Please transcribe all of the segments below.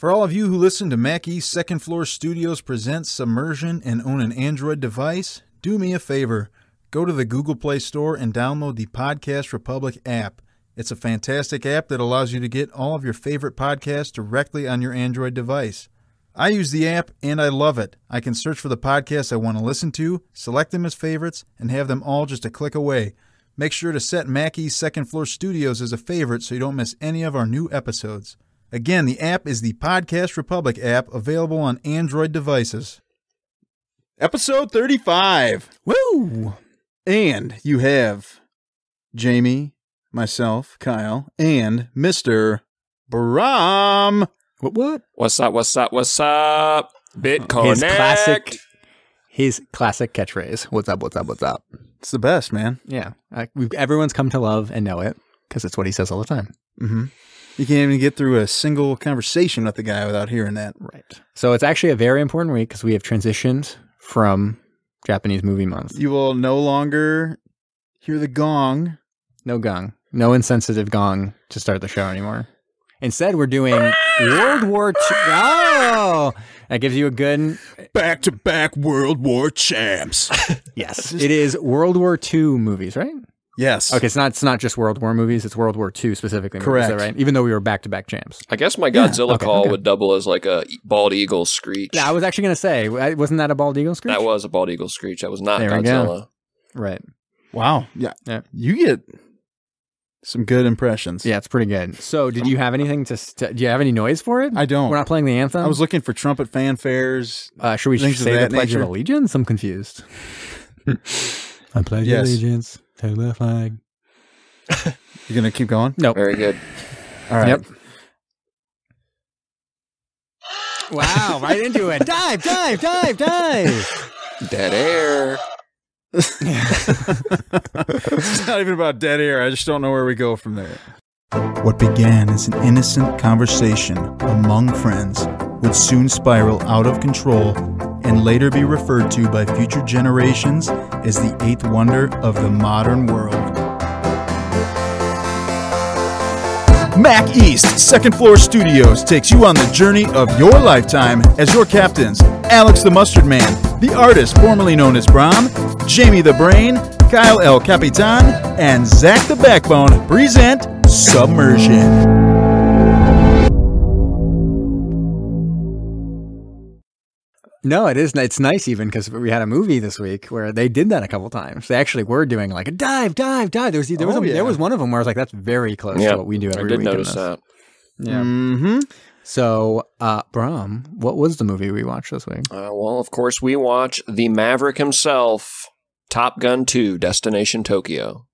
For all of you who listen to Mac East Second Floor Studios presents Submersion and own an Android device, do me a favor. Go to the Google Play Store and download the Podcast Republic app. It's a fantastic app that allows you to get all of your favorite podcasts directly on your Android device. I use the app and I love it. I can search for the podcasts I want to listen to, select them as favorites, and have them all just a click away. Make sure to set Mac East Second Floor Studios as a favorite so you don't miss any of our new episodes. Again, the app is the Podcast Republic app, available on Android devices. Episode 35. Woo! And you have Jamie, myself, Kyle, and Mr. Brom. What? What's up? Bitcoin. His classic catchphrase. What's up? It's the best, man. Yeah. Everyone's come to love and know it because it's what he says all the time. Mm-hmm. You can't even get through a single conversation with the guy without hearing that. Right. So it's actually a very important week because we have transitioned from Japanese movie month. You will no longer hear the gong. No gong. No insensitive gong to start the show anymore. Instead, we're doing World War II. Oh! That gives you a good... Back-to-back World War champs. Yes. It is World War II movies, right? Yes. Okay, it's not just World War movies, it's World War II specifically. Correct. Movies, right? Even though we were back-to-back champs. I guess my Godzilla call would double as like a bald eagle screech. Yeah, I was actually going to say, wasn't that a bald eagle screech? That was a bald eagle screech. That was not there Godzilla. Right. Wow. Yeah. You get some good impressions. Yeah, it's pretty good. So, did you have anything do you have any noise for it? I don't. We're not playing the anthem? I was looking for trumpet fanfanfares. Should we say the Pledge of Allegiance? I'm confused. I pledge allegiance to the flag. You gonna keep going? No. Nope. Very good. All right. Yep. Wow, right into it. Dive. Dead air. It's not even about dead air. I just don't know where we go from there. What began as an innocent conversation among friends would soon spiral out of control and later be referred to by future generations as the eighth wonder of the modern world. Mac East Second Floor Studios takes you on the journey of your lifetime as your captains, Alex the Mustard Man, the artist formerly known as Brom, Jamie the Brain, Kyle El Capitan, and Zach the Backbone present Submersion. No, it is. It's nice even because we had a movie this week where they did that a couple times. They actually were doing like a dive. There was one of them where I was like, that's very close to what we do every week. I did notice that. Yeah. Mm-hmm. So, Brom, what was the movie we watched this week? Well, of course, we watch the Maverick himself, Top Gun 2, Destination Tokyo.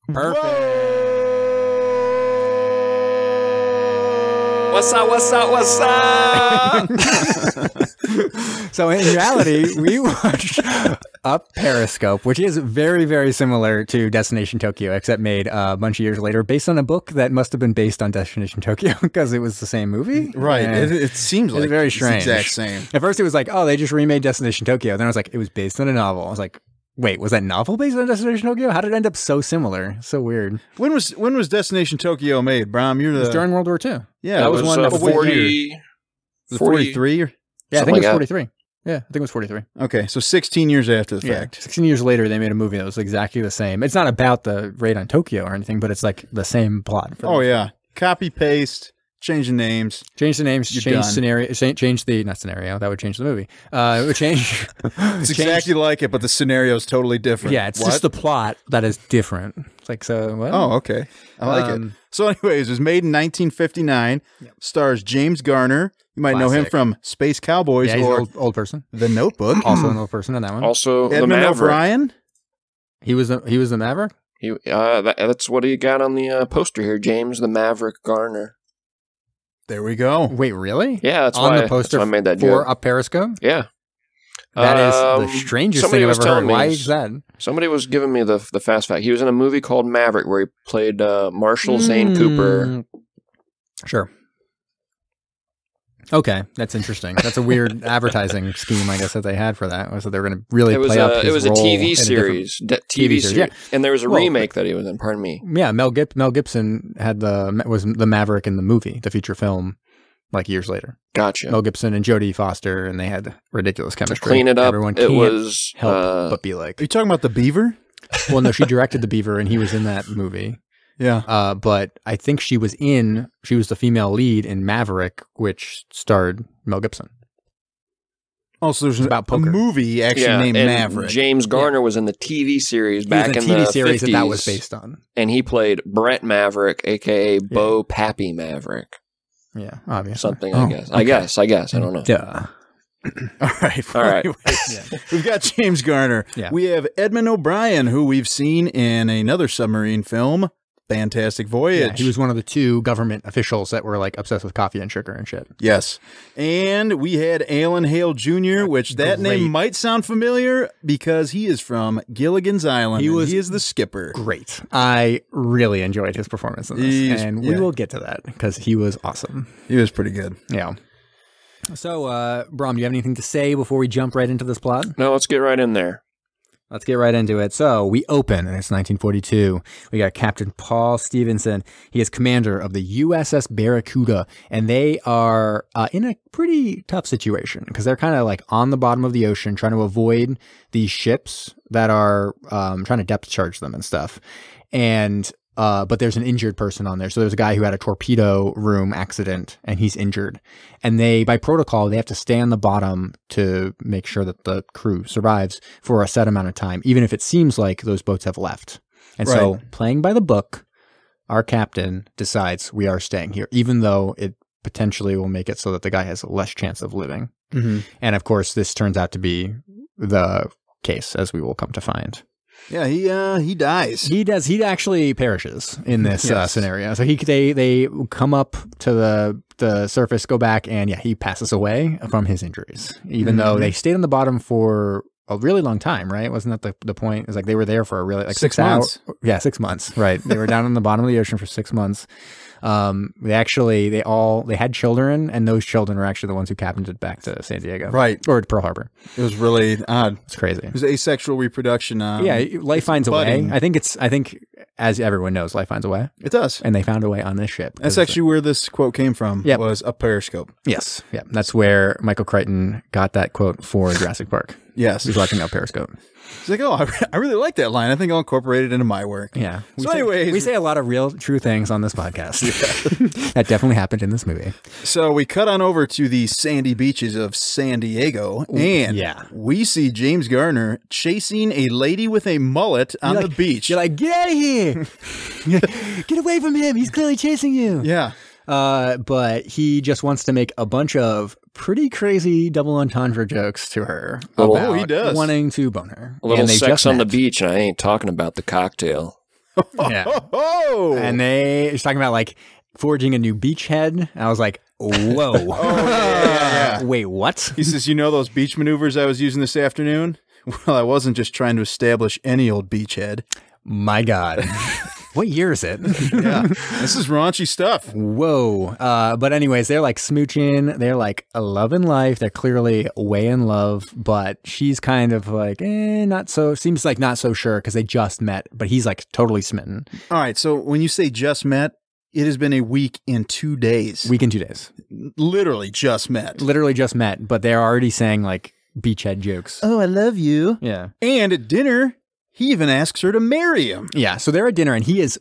Perfect. Whoa! What's up? So in reality, we watched Up Periscope, which is very, very similar to Destination Tokyo, except made a bunch of years later, based on a book that must have been based on Destination Tokyo because it was the same movie. Right. It seems like very strange. It's the exact same. At first it was like, oh, they just remade Destination Tokyo. Then I was like, it was based on a novel. I was like, wait, was that novel based on Destination Tokyo? How did it end up so similar? So weird. When was Destination Tokyo made, Brom? It was during World War II. Yeah, that was one of 40. Was it 43? Yeah, I think it was 43. Yeah, I think it was 43. Okay, so 16 years after the fact. 16 years later, they made a movie that was exactly the same. It's not about the raid on Tokyo or anything, but it's like the same plot. Yeah. Copy, paste, change the names. Change the names, change scenario, change the, not scenario, that would change the movie. It would change. It's exactly like it, but the scenario is totally different. Yeah, it's just the plot that is different. It's like, so what? Oh, okay. I like it. So anyways, it was made in 1959, stars James Garner. You might know him from Space Cowboys or he's an old person. The Notebook. Also an old person on that one. Also Edmund the Maverick. O'Brien. He was the Maverick? That's what he got on the poster here, James the Maverick Garner. There we go. Wait, really? Yeah, that's on why the poster I made that for joke. Up Periscope? Yeah. That is the strangest thing I've ever heard. Why is that? Somebody was giving me the fast fact. He was in a movie called Maverick where he played Marshall Zane Cooper. Sure. Okay, that's interesting. That's a weird advertising scheme, I guess, that they had for that. Was that they were going to really play up his role. It was a TV series. TV series. Yeah. And there was a remake that he was in, pardon me. Yeah, Mel Gibson was the Maverick in the movie, the feature film. like years later. Gotcha. Mel Gibson and Jodie Foster, and they had ridiculous chemistry. To clean it up, Everyone it can't was help but be like. Are you talking about the Beaver? Well, no, she directed The Beaver, and he was in that movie. Yeah. But I think she was the female lead in Maverick, which starred Mel Gibson. Oh, so there's about a poker. movie actually named and Maverick. James Garner was in the TV series back in the TV series 50s, that was based on. and he played Brett Maverick, aka Bo Pappy Maverick. Yeah, obviously. Something, Oh, I guess. okay. I guess. I don't know. Duh. All right. All right. We've got James Garner. Yeah. We have Edmund O'Brien, who we've seen in another submarine film, Fantastic Voyage. Yeah, he was one of the 2 government officials that were like obsessed with coffee and sugar and shit. Yes. And we had Alan Hale Jr., which that name might sound familiar because he is from Gilligan's Island. He is the skipper. Great. I really enjoyed his performance in this. We will get to that because he was awesome. He was pretty good. Yeah. So, Brom, do you have anything to say before we jump right into this plot? No, let's get right in there. Let's get right into it. So we open, and it's 1942. We got Captain Paul Stevenson. He is commander of the USS Barracuda, and they are in a pretty tough situation because they're kind of like on the bottom of the ocean trying to avoid these ships that are trying to depth charge them and stuff. And but there's an injured person on there. So there's a guy who had a torpedo room accident and he's injured. And by protocol, they have to stay on the bottom to make sure that the crew survives for a set amount of time, even if it seems like those boats have left. And so playing by the book, our captain decides we are staying here, even though it potentially will make it so that the guy has less chance of living. Mm-hmm. And of course, this turns out to be the case, as we will come to find. Yeah, he dies. He does. He actually perishes in this scenario. So they come up to the surface, go back, and he passes away from his injuries, even though they stayed on the bottom for a really long time, right? Wasn't that the point? It's like they were there for a really 6 months. Yeah, 6 months. Right. They were down on the bottom of the ocean for 6 months. They had children, and those children were actually the ones who captained it back to San Diego, right, or Pearl Harbor. It was really odd. It's crazy. It was asexual reproduction. Life finds a way. I think as everyone knows, life finds a way. It does, and they found a way on this ship. That's actually where this quote came from. Yep. Was Up Periscope. Yes, yeah, that's where Michael Crichton got that quote for Jurassic Park. Yes, he was watching Up Periscope. He's like, oh, I really like that line. I think I'll incorporate it into my work. Yeah. We say a lot of real, true things on this podcast. That definitely happened in this movie. So we cut on over to the sandy beaches of San Diego, and we see James Garner chasing a lady with a mullet on the beach. You're like, get out of here! Get away from him! He's clearly chasing you. Yeah. But he just wants to make a bunch of pretty crazy double entendre jokes to her about he does. Wanting to bone her. A little sex on the beach, and I ain't talking about the cocktail. Yeah. And he's talking about like forging a new beachhead. And I was like, whoa. Yeah. Wait, what? He says, you know those beach maneuvers I was using this afternoon? Well, I wasn't just trying to establish any old beachhead. My God. What year is it? Yeah, this is raunchy stuff. Whoa. But anyways, they're like smooching. They're like loving life. They're clearly way in love, but she's kind of like, not so, seems like not so sure because they just met, but he's like totally smitten. All right. So when you say just met, it has been a week and 2 days. Week and 2 days. Literally just met. Literally just met, but they're already saying like beachhead jokes. Oh, I love you. Yeah. And at dinner, he even asks her to marry him. Yeah, so they're at dinner, and he is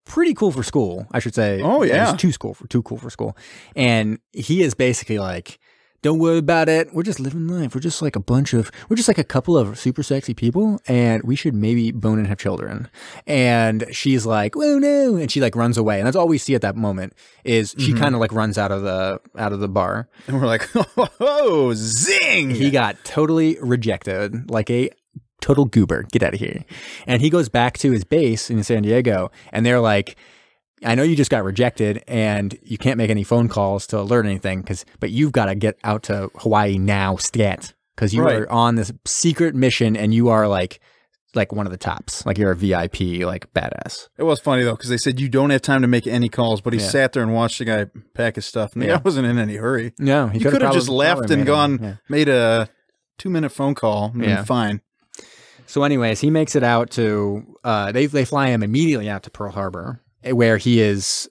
pretty cool for school, I should say. Oh, yeah. He's too cool for school. And he is basically like, don't worry about it. We're just living life. We're just like a couple of super sexy people, and we should maybe bone and have children. And she's like, oh, no. And she like runs away. And that's all we see at that moment is she kind of like runs out of the bar. And we're like, oh, zing. He got totally rejected, like a total goober, get out of here. And he goes back to his base in San Diego, and they're like, I know you just got rejected and you can't make any phone calls to alert anything, but you've got to get out to Hawaii now, stat, because you are on this secret mission and you are like one of the tops, like you're a VIP, like badass. It was funny though, because they said you don't have time to make any calls, but he sat there and watched the guy pack his stuff, and the guy wasn't in any hurry. No, he could have just left and made a 2-minute phone call and been fine. So anyways, he makes it out to, they fly him immediately out to Pearl Harbor, where he is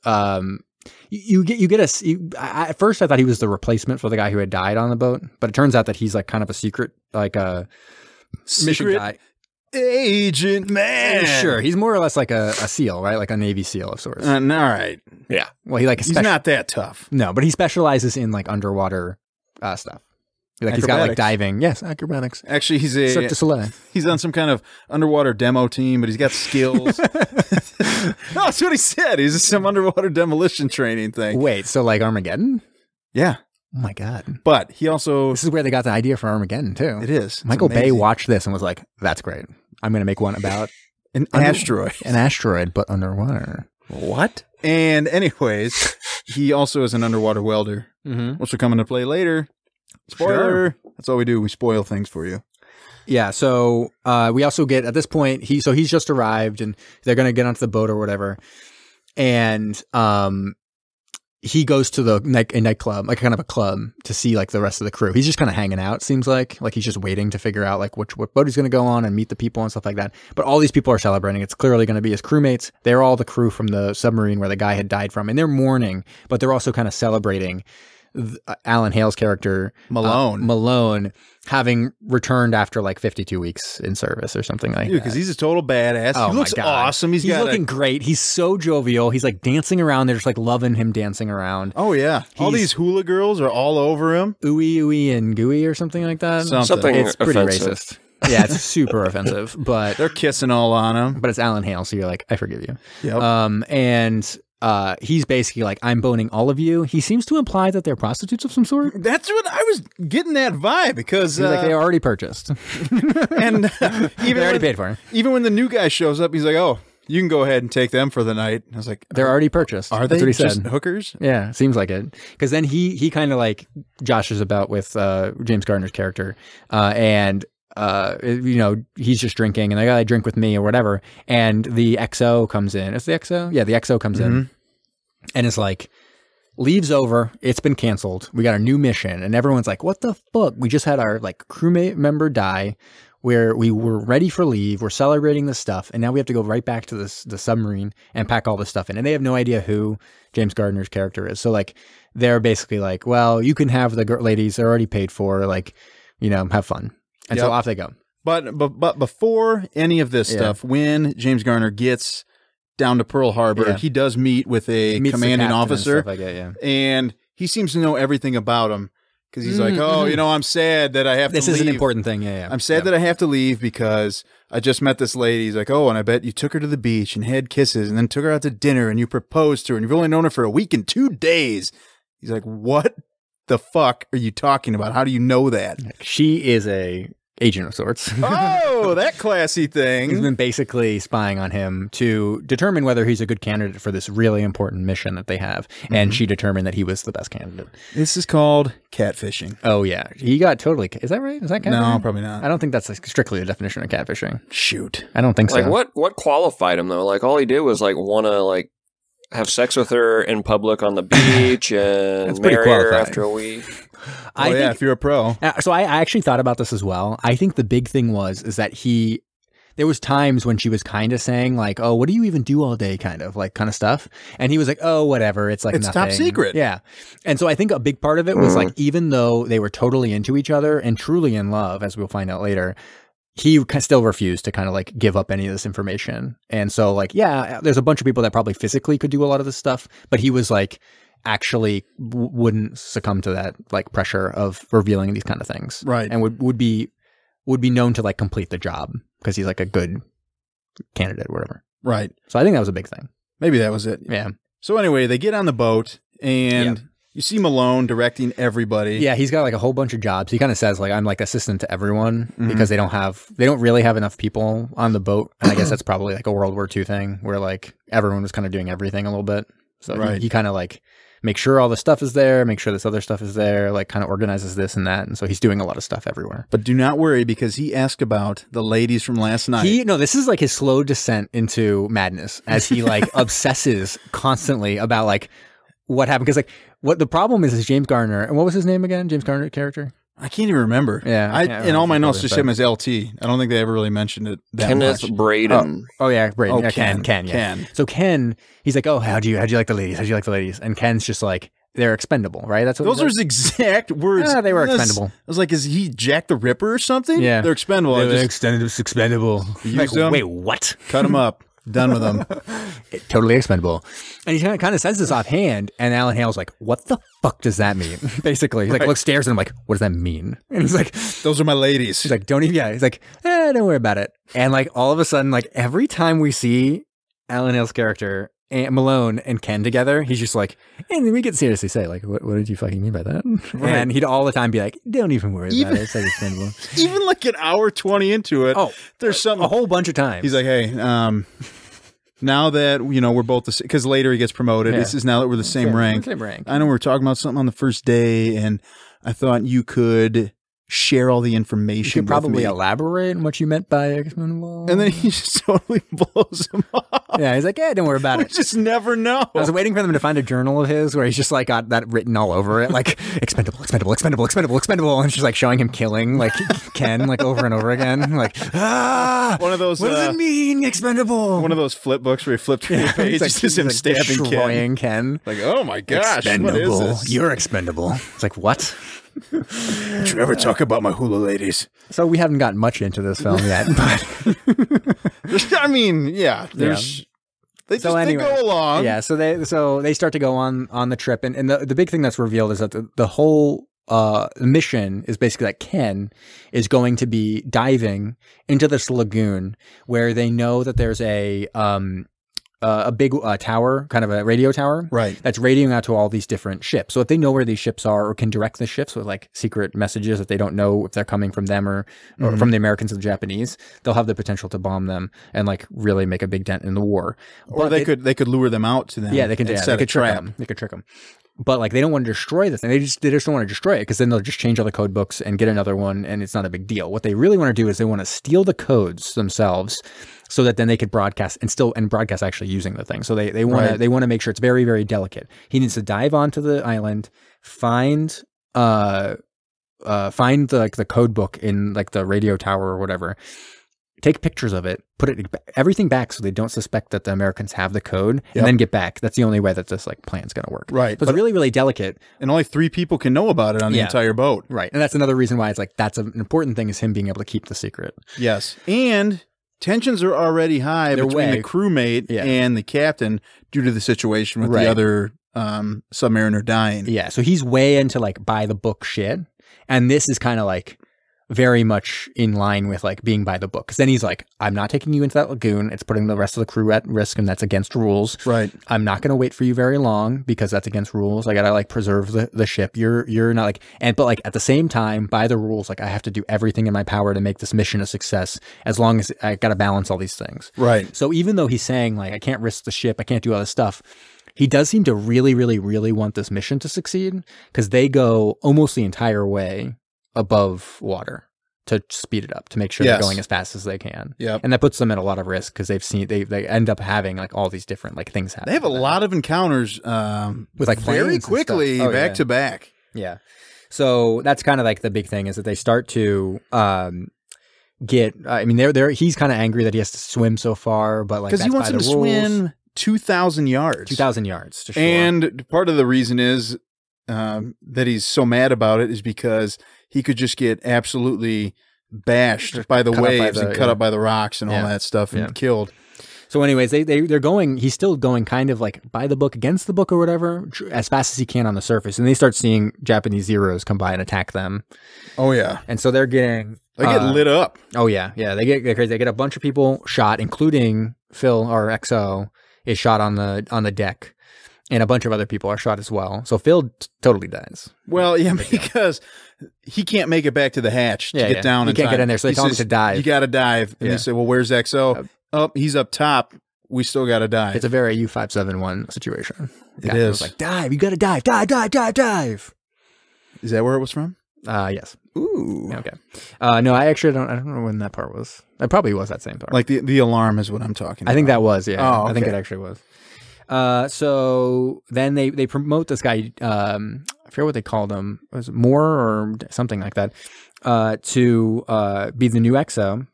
At first I thought he was the replacement for the guy who had died on the boat, but it turns out that he's like kind of a secret, like a mission guy. Agent man. Sure, he's more or less like a SEAL, right? Like a Navy SEAL of sorts. All right. Yeah. Well, he's not that tough. No, but he specializes in like underwater stuff. Like he's got like diving. Yes, acrobatics. Actually, Cirque du Soleil. He's on some kind of underwater demo team, but he's got skills. No, that's what he said. He's some underwater demolition training thing. Wait, so like Armageddon? Yeah. Oh my God. But he also... This is where they got the idea for Armageddon too. It is. It's Michael amazing. Bay watched this and was like, that's great. I'm going to make one about an asteroid. An asteroid, but underwater. What? And anyways, he also is an underwater welder, which will come into play later. Spoiler. Sure. That's all we do. We spoil things for you. Yeah. So we also get at this point, he's just arrived and they're going to get onto the boat or whatever. And he goes to a nightclub, like kind of a club, to see like the rest of the crew. He's just kind of hanging out, it seems like he's just waiting to figure out like what boat he's going to go on and meet the people and stuff like that. But all these people are celebrating. It's clearly going to be his crewmates. They're all the crew from the submarine where the guy had died from, and they're mourning, but they're also kind of celebrating Alan Hale's character Malone having returned after like 52 weeks in service or something like that. Because he's a total badass. Oh, he looks awesome. He's looking great. He's so jovial. He's like dancing around. They're just like loving him dancing around. Oh yeah. All these hula girls are all over him. Ooey and gooey or something like that. Something it's pretty offensive. Racist. Yeah, it's super offensive, but they're kissing all on him. But it's Alan Hale, so you're like, I forgive you. Yep. And he's basically like, I'm boning all of you. He seems to imply that they're prostitutes of some sort. That's what I was getting that vibe, because he's like, they already purchased. And they already paid for it. Even when the new guy shows up, he's like, oh, you can go ahead and take them for the night. I was like, they're already purchased. Are they? That's what he just said. Hookers? Yeah, seems like it. Because then he kind of like joshes about with James Garner's character, and you know, he's just drinking and I gotta drink with me or whatever. And the XO comes in. Is the XO? Yeah, the XO comes in and it's like, leave's over. It's been canceled. We got a new mission. And everyone's like, what the fuck? We just had our like crewmate member die where we were ready for leave. We're celebrating this stuff. And now we have to go right back to the submarine and pack all this stuff in. And they have no idea who James Garner's character is. So like, they're basically like, well, you can have the ladies. They're already paid for. Like, you know, have fun. And so off they go. But before any of this stuff, when James Garner gets down to Pearl Harbor, he does meet with a commanding officer. And, stuff like that, and he seems to know everything about him, because he's like, oh, you know, I'm sad that I have to leave. This is an important thing. Yeah. I'm sad that I have to leave because I just met this lady. He's like, oh, and I bet you took her to the beach and had kisses and then took her out to dinner and you proposed to her and you've only known her for a week and 2 days. He's like, what the fuck are you talking about? How do you know that? She is a agent of sorts. Oh, that classy thing. He's been basically spying on him to determine whether he's a good candidate for this really important mission that they have. And she determined that he was the best candidate. This is called catfishing. Oh, yeah. He got totally... Is that right? Is that catfishing? No, probably not. I don't think that's like strictly the definition of catfishing. Shoot. I don't think so. Like, what qualified him, though? Like, all he did was, like, want to, like, have sex with her in public on the beach and marry her after a week. I think, if you're a pro. So I actually thought about this as well. I think the big thing is that there was times when she was kind of saying like, oh, what do you even do all day? Kind of stuff. And he was like, oh, whatever. It's like, it's nothing. Top secret. Yeah. And so I think a big part of it was like, even though they were totally into each other and truly in love, as we'll find out later, he still refused to kind of like give up any of this information. And so like, yeah, there's a bunch of people that probably physically could do a lot of this stuff, but he was like, actually wouldn't succumb to that like pressure of revealing these kind of things. Right. And would be known to like complete the job because he's like a good candidate or whatever. Right. So I think that was a big thing. Maybe that was it. Yeah. So anyway, they get on the boat and you see Malone directing everybody. Yeah, he's got like a whole bunch of jobs. He kind of says like, I'm like assistant to everyone because they don't really have enough people on the boat. And I guess that's probably like a World War II thing where like everyone was kind of doing everything a little bit. So he kind of like make sure all the stuff is there, make sure this other stuff is there, like kind of organizes this and that. And so he's doing a lot of stuff everywhere. But do not worry, because he asked about the ladies from last night. No, this is like his slow descent into madness as he like obsesses constantly about like what happened. Because like what the problem is James Garner, and what was his name again? James Garner character? I can't even remember. Yeah, in all my notes just him as LT. I don't think they ever really mentioned it that Kenneth much. Braden. Oh yeah, Braden. Oh, Yeah, Ken. Ken. Yeah. So Ken, he's like, oh, how'd you like the ladies? How'd you like the ladies? And Ken's just like, they're expendable, right? That's what those are his exact words. Yeah, they were expendable. I was like, is he Jack the Ripper or something? Yeah, they're expendable. They're expendable. Like, wait, what? Cut them up. Done with them. Totally expendable. And he kind of says this offhand, and Alan Hale's like, what the fuck does that mean? Basically. He's like, looks, stares at him like, what does that mean? And he's like, those are my ladies. He's like, don't even, he's like, don't worry about it. And like, all of a sudden, like, every time we see Alan Hale's character, Malone and Ken together, he's just like, and we could seriously say, like, what did you fucking mean by that? Right. And he'd all the time be like, don't even worry about it. It's like expendable. Even like an hour 20 into it, there's something. A whole bunch of times. He's like, hey, now that, we're both the same, because later he gets promoted. This is now that we're the same rank. Same rank. I know we were talking about something on the first day, and I thought you could share all the information. You could probably elaborate on what you meant by expendable. And then he just totally blows him off. Yeah, he's like, don't worry about it. We just never know. I was waiting for them to find a journal of his where he's just like got that written all over it, like expendable, expendable, expendable, expendable, expendable, and it's just like showing him killing like Ken like over and over again, like one of those. What does it mean, expendable? One of those flip books where you flip through the page, it's just him like stabbing Ken. Like, oh my gosh, expendable. What is this? You're expendable. It's like, what? Don't you ever talk about my hula ladies? So we haven't gotten much into this film yet, but I mean, there's. They go along. Yeah, so they start to go on the trip, and the big thing that's revealed is that the whole mission is basically that Ken is going to be diving into this lagoon where they know that there's a big tower, kind of a radio tower, right? That's radioing out to all these different ships. So if they know where these ships are or can direct the ships with like secret messages that they don't know if they're coming from them or from the Americans or the Japanese, they'll have the potential to bomb them and like really make a big dent in the war. Or they could lure them out to them. Yeah, they could trick them. They could trick them. But like they don't want to destroy the thing. They just don't want to destroy it because then they'll just change all the code books and get another one, and it's not a big deal. What they really want to do is they want to steal the codes themselves, so that then they could broadcast and broadcast actually using the thing. So they want to make sure it's very, very delicate. He needs to dive onto the island, find the code book in like the radio tower or whatever. Take pictures of it, put everything back so they don't suspect that the Americans have the code, and then get back. That's the only way that this like plan's going to work. Right. So it's really, really delicate. And only 3 people can know about it on the entire boat. Right. And that's another reason why it's like that's an important thing is him being able to keep the secret. Yes. And tensions are already high between the crewmate and the captain due to the situation with the other submariner dying. Yeah. So he's way into like by the book shit. And this is kind of like very much in line with like being by the book. Because then he's like, I'm not taking you into that lagoon. It's putting the rest of the crew at risk, and that's against rules. Right. I'm not going to wait for you very long because that's against rules. I got to like preserve the ship. You're not like, but like at the same time, by the rules, like I have to do everything in my power to make this mission a success, as long as I got to balance all these things. Right. So even though he's saying like, I can't risk the ship, I can't do all this stuff, he does seem to really, really, really want this mission to succeed, because they go almost the entire way above water to speed it up, to make sure they're going as fast as they can. Yeah. And that puts them at a lot of risk because they end up having like all these different like things happen. They have a lot of encounters with like very quickly back to back. Yeah. So that's kind of like the big thing is that they start to get, I mean, he's kind of angry that he has to swim so far, but like because he wants him to swim 2,000 yards. 2,000 yards. To shore. And part of the reason is that he's so mad about it is because he could just get absolutely bashed by the waves and cut up by the rocks and all that stuff and killed. So anyways, they're going, he's still going kind of like by the book, against the book or whatever, as fast as he can on the surface. And they start seeing Japanese Zeros come by and attack them. Oh, yeah. And so they're getting... They get lit up. Oh, yeah. Yeah, they get crazy. They get a bunch of people shot, including Phil, or XO, is shot on the deck. And a bunch of other people are shot as well. So Phil totally dies. Well, yeah, because he can't make it back to the hatch to get down. He can't get in there, so they tell him to dive. You got to dive. And they say, well, where's XO? He's up top. We still got to dive. It's a very U-571 situation. It is. Like, dive. You got to dive. Dive, dive, dive, dive. Is that where it was from? Yes. Ooh. Okay. No, I don't know when that part was. It probably was that same part. Like the alarm is what I'm talking about. I think that was, yeah. Oh, okay. I think it actually was. So then they promote this guy, I forget what they called him. Was it Moore or something like that? To be the new XO.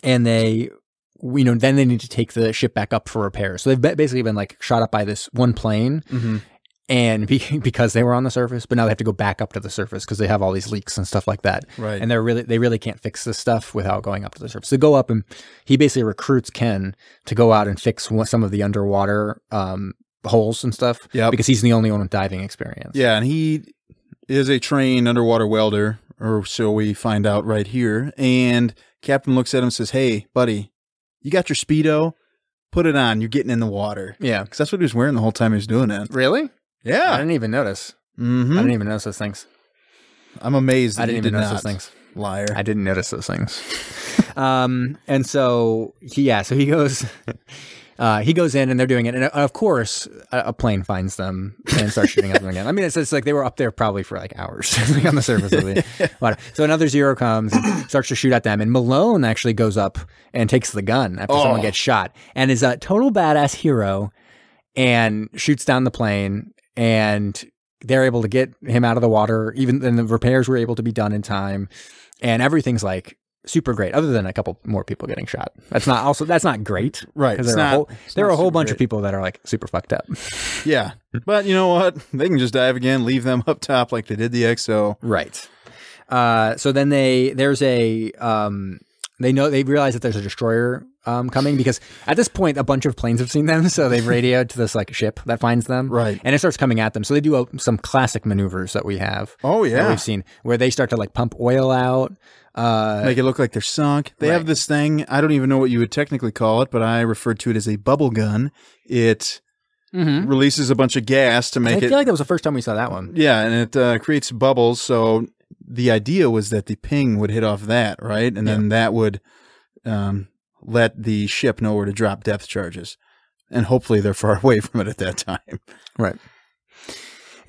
And then they need to take the ship back up for repairs. So they've basically been like shot up by this one plane, and because they were on the surface, but now they have to go back up to the surface because they have all these leaks and stuff like that. Right. And they really can't fix this stuff without going up to the surface. So they go up, and he basically recruits Ken to go out and fix some of the underwater holes and stuff. Yeah. Because he's the only one with diving experience. Yeah, and he is a trained underwater welder, or so we find out right here. And Captain looks at him and says, "Hey, buddy, you got your Speedo? Put it on. You're getting in the water." Yeah. Because that's what he was wearing the whole time he was doing it. Really? Yeah. I didn't even notice. I didn't even notice those things. I'm amazed that I didn't even notice those things. Liar. I didn't notice those things. And so he goes... he goes in and they're doing it. And of course, a plane finds them and starts shooting at them again. I mean, it's like they were up there probably for like hours on the surface of the water. So another Zero comes and starts to shoot at them. And Malone actually goes up and takes the gun after someone gets shot and is a total badass hero and shoots down the plane. And they're able to get him out of the water. Even then, the repairs were able to be done in time. And everything's like super great, other than a couple more people getting shot. That's not great, right? Because there are a whole bunch of people that are like super fucked up. Yeah, but you know what? They can just dive again, leave them up top like they did the XO. Right. So then they realize that there's a destroyer coming, because at this point a bunch of planes have seen them, so they've radioed to this like ship that finds them, right? And it starts coming at them. So they do some classic maneuvers that we have. Oh yeah, that we've seen where they start to like pump oil out. Make it look like they're sunk. They have this thing, I don't even know what you would technically call it, but I referred to it as a bubble gun. It releases a bunch of gas to make it... I feel like that was the first time we saw that one. Yeah, and it creates bubbles, so the idea was that the ping would hit off that, right? And then that would let the ship know where to drop depth charges. And hopefully they're far away from it at that time. Right.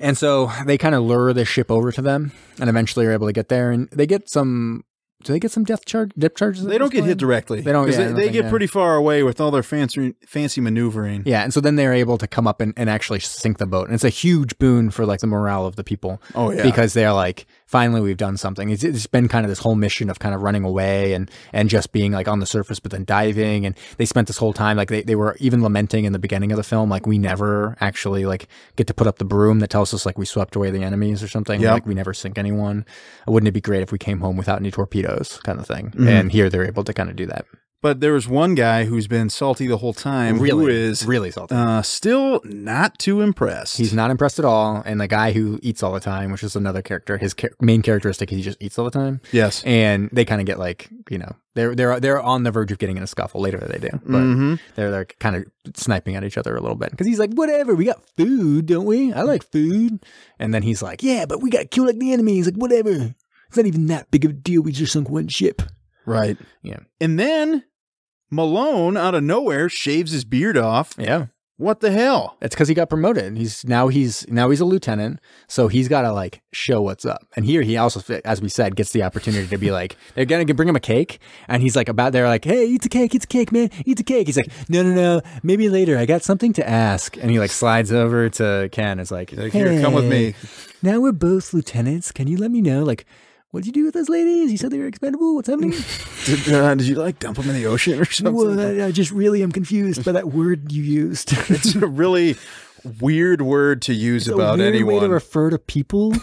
And so they kind of lure the ship over to them, and eventually are able to get there. And they get some. Do they get some depth charges? They don't get hit directly. They don't. Yeah, they get pretty far away with all their fancy maneuvering. Yeah, and so then they're able to come up and actually sink the boat, and it's a huge boon for like the morale of the people. Oh yeah, because they're like, finally we've done something. It's been kind of this whole mission of kind of running away and just being like on the surface, but then diving. And they spent this whole time like they were even lamenting in the beginning of the film, like we never actually like get to put up the broom that tells us like we swept away the enemies or something. Yep. Like we never sink anyone. Wouldn't it be great if we came home without any torpedoes, kind of thing? And here they're able to kind of do that. But there was one guy who's been salty the whole time, who is really salty. Still not too impressed. He's not impressed at all. And the guy who eats all the time, which is another character, his main characteristic is he just eats all the time. Yes. And they kind of get like, you know, they're on the verge of getting in a scuffle. Later they do, but they're kind of sniping at each other a little bit because he's like, whatever, we got food, don't we? I like food. And then he's like, yeah, but we got to kill like the enemy. He's like, whatever. It's not even that big of a deal. We just sunk one ship. Right. Yeah. And then Malone, out of nowhere, shaves his beard off. Yeah. What the hell? It's because he got promoted. Now he's a lieutenant, so he's got to like show what's up. And here he also, as we said, gets the opportunity to be like, they're gonna bring him a cake, and he's like they're like, hey, eat the cake, man, eat the cake. He's like, no, maybe later. I got something to ask. And he like slides over to Ken. It's like, hey, here, come with me. Now we're both lieutenants. Can you let me know, like, what'd you do with those ladies? You said they were expendable. What's happening? Did you like dump them in the ocean or something? Well, I just really am confused by that word you used. It's a really weird word to use about anyone. It's a weird way to refer to people.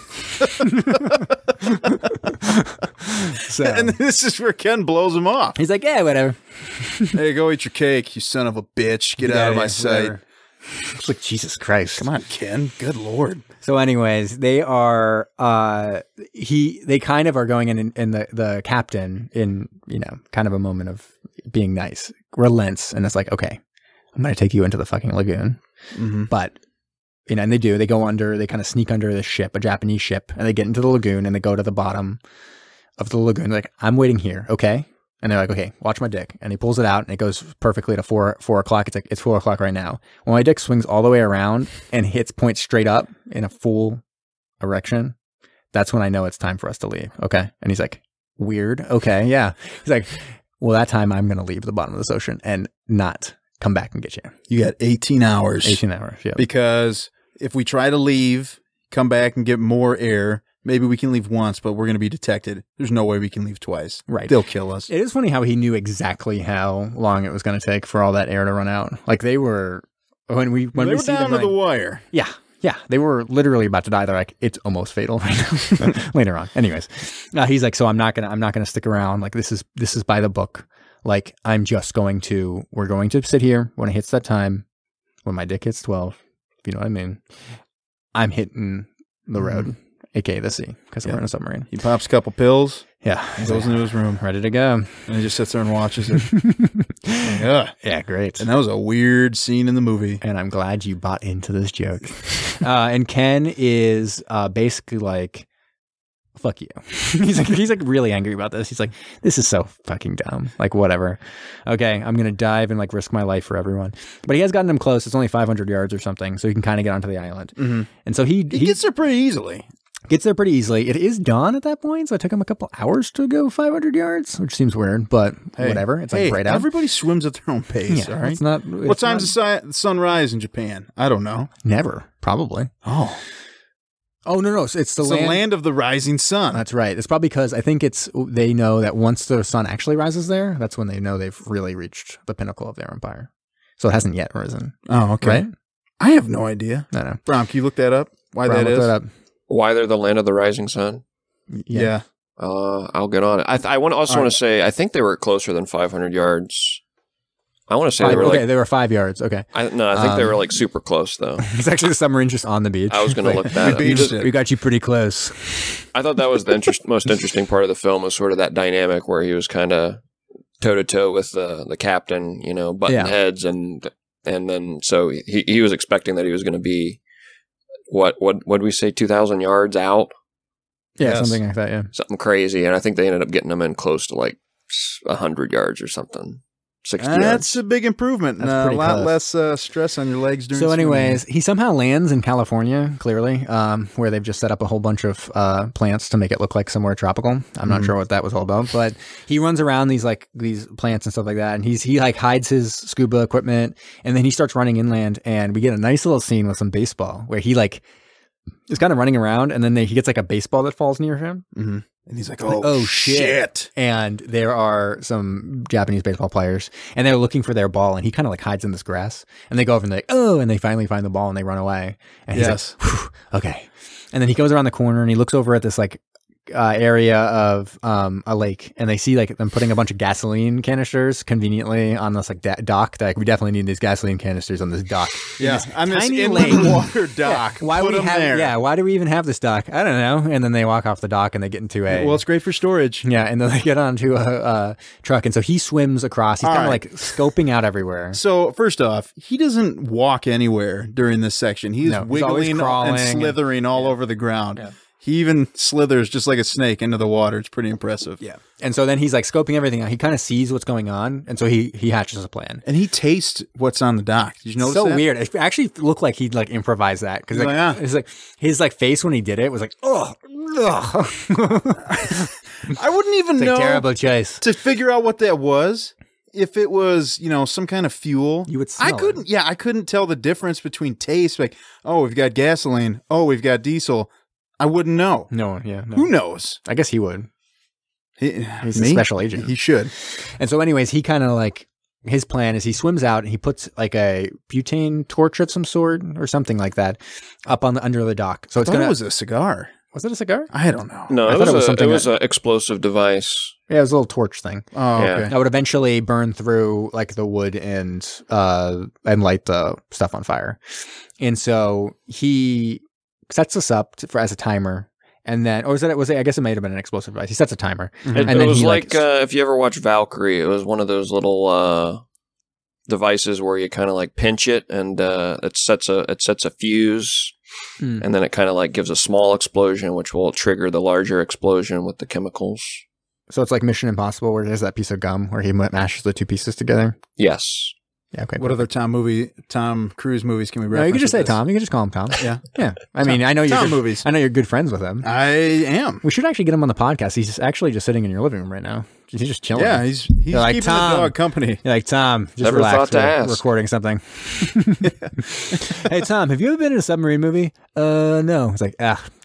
And this is where Ken blows him off. He's like, yeah, whatever. Hey, go eat your cake, you son of a bitch. Get out of my sight. Whatever. It's like, Jesus Christ. Come on, Ken. Good Lord. So anyways, they are, they kind of are going in and the captain, in, you know, kind of a moment of being nice, relents. And it's like, okay, I'm going to take you into the fucking lagoon. But, you know, and they go under, they kind of sneak under the ship, a Japanese ship, and they get into the lagoon and they go to the bottom of the lagoon. They're like, I'm waiting here. Okay. And they're like, okay, watch my dick. And he pulls it out and it goes perfectly to 4 o'clock. It's like, it's 4 o'clock right now. When my dick swings all the way around and points straight up in a full erection, that's when I know it's time for us to leave. Okay. And he's like, weird. Okay. Yeah. He's like, well, that time I'm going to leave the bottom of this ocean and not come back and get you. You got 18 hours. 18 hours, yeah. Because if we try to leave, come back and get more air, maybe we can leave once, but we're going to be detected. There's no way we can leave twice. Right. They'll kill us. It is funny how he knew exactly how long it was going to take for all that air to run out. Like they were, when we were see down them to the wire. Yeah. Yeah. They were literally about to die. They're like, it's almost fatal right now. Later on. Anyways, he's like, so I'm not going to stick around. Like this is by the book. Like we're going to sit here when it hits that time, when my dick hits 12, if you know what I mean, I'm hitting the road. AKA the sea, because we're in a submarine. He pops a couple pills. Yeah. He goes into his room. Ready to go. And he just sits there and watches it. Yeah. Yeah, great. And that was a weird scene in the movie. And I'm glad you bought into this joke. And Ken is basically like, fuck you. he's like really angry about this. He's like, this is so fucking dumb. Like, whatever. Okay, I'm going to dive and like risk my life for everyone. But he has gotten him close. It's only 500 yards or something. So he can kind of get onto the island. Mm-hmm. And so he gets there pretty easily. Gets there pretty easily. It is dawn at that point, so it took him a couple hours to go 500 yards, which seems weird, but whatever. It's like bright out. Everybody swims at their own pace, all right? What time's the sun rise in Japan? I don't know. Never, probably. Oh, no. It's the land of the rising sun. That's right. It's probably because I think they know that once the sun actually rises there, that's when they know they've really reached the pinnacle of their empire. So it hasn't yet risen. Oh, okay. Right? I have no idea. No. Brom, can you look that up? Why Brom, that is? Look that up. Why they're the land of the rising sun? Yeah. I'll get on it. I want to say, I think they were closer than 500 yards. I want to say they were 5 yards. Okay. I think they were like super close though. It's actually the submarine just on the beach. I was going to look that up. We got you pretty close. I thought that was the most interesting part of the film, was sort of that dynamic where he was kind of toe to toe with the captain, button heads, and then so he was expecting that he was going to be what did we say, 2,000 yards out? Yeah, something like that. Yeah, something crazy, and I think they ended up getting him in close to like 100 yards or something. 60 yards. That's a big improvement. A lot less stress on your legs during So anyways, he somehow lands in California, clearly, where they've just set up a whole bunch of plants to make it look like somewhere tropical. I'm not sure what that was all about, but he runs around these plants and stuff like that, and he like hides his scuba equipment, and then he starts running inland, and we get a nice little scene with some baseball where he like is kind of running around, and then he gets like a baseball that falls near him. Mm-hmm. And he's like, oh shit. And there are some Japanese baseball players, and they're looking for their ball, and he kind of like hides in this grass, and they go over and they're like, oh, and they finally find the ball and they run away. And he's like, okay. And then he goes around the corner and he looks over at this like area of a lake, and they see like them putting a bunch of gasoline canisters conveniently on this like dock. Like, we definitely need these gasoline canisters on this dock. Yeah, on this inland water dock. Yeah. Why do we even have this dock? I don't know. And then they walk off the dock and they get into well, it's great for storage. Yeah, and then they get onto a truck, and so he swims across. He's kind of like scoping out everywhere. So first off, he doesn't walk anywhere during this section. He's wiggling and slithering all over the ground. Yeah. He even slithers just like a snake into the water. It's pretty impressive. Yeah. And so then he's like scoping everything out. He kind of sees what's going on. And so he hatches a plan. And he tastes what's on the dock. Did you notice that? So weird. It actually looked like he'd like improvise that. Because it's like his like face when he did it was like, oh. I wouldn't even know. Terrible choice. To figure out what that was. If it was, some kind of fuel, you would smell it. Yeah, I couldn't tell the difference between taste. Like, oh, we've got gasoline. Oh, we've got diesel. I wouldn't know. No. Who knows? I guess he would. He's a special agent. He should. And so anyways, he kind of like, his plan is he swims out and he puts like a butane torch of some sort or something like that up on under the dock. So it was a cigar. Was it a cigar? I don't know. No, it was an explosive device. Yeah, it was a little torch thing. Oh, okay. That would eventually burn through like the wood and light the stuff on fire. And so he sets us up as a timer, and then, I guess it may have been an explosive device. He sets a timer. Mm-hmm. And then it was like if you ever watch Valkyrie, it was one of those little devices where you kind of like pinch it, and it sets a fuse, and then it kind of like gives a small explosion, which will trigger the larger explosion with the chemicals. So it's like Mission Impossible, where there's that piece of gum where he mashes the two pieces together. Yes. Yeah, okay. What other Tom Cruise movies can we reference? No, you can just say Tom. You can just call him Tom. Yeah. I mean, I know you're good friends with him. I am. We should actually get him on the podcast. He's actually just sitting in your living room right now, chilling. Yeah, he's like, keeping Tom, the dog company. You're like, Tom, just Never relax. thought to ask. Recording something. Hey, Tom, have you ever been in a submarine movie? No. It's like,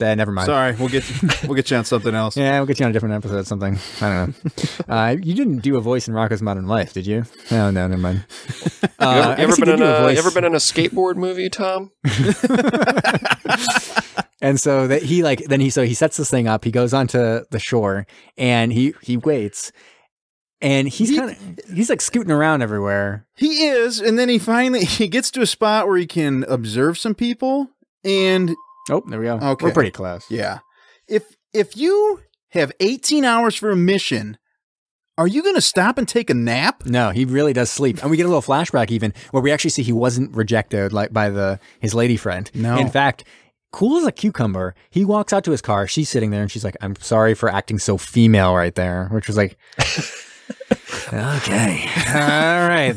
never mind. Sorry, we'll get you on something else. Yeah, we'll get you on a different episode, something. I don't know. You didn't do a voice in Rocko's Modern Life, did you? Oh, no, never mind. You ever been in a skateboard movie, Tom? And so that he sets this thing up. He goes onto the shore and he waits, and he's like scooting around everywhere. He is, and then he gets to a spot where he can observe some people. And oh, there we go. Okay, we're pretty close. Yeah, if you have 18 hours for a mission, are you going to stop and take a nap? No, he really does sleep. And we get a little flashback even where we actually see he wasn't rejected like by his lady friend. No. In fact, cool as a cucumber, he walks out to his car. She's sitting there and she's like, I'm sorry for acting so female right there, which was like, okay. All right.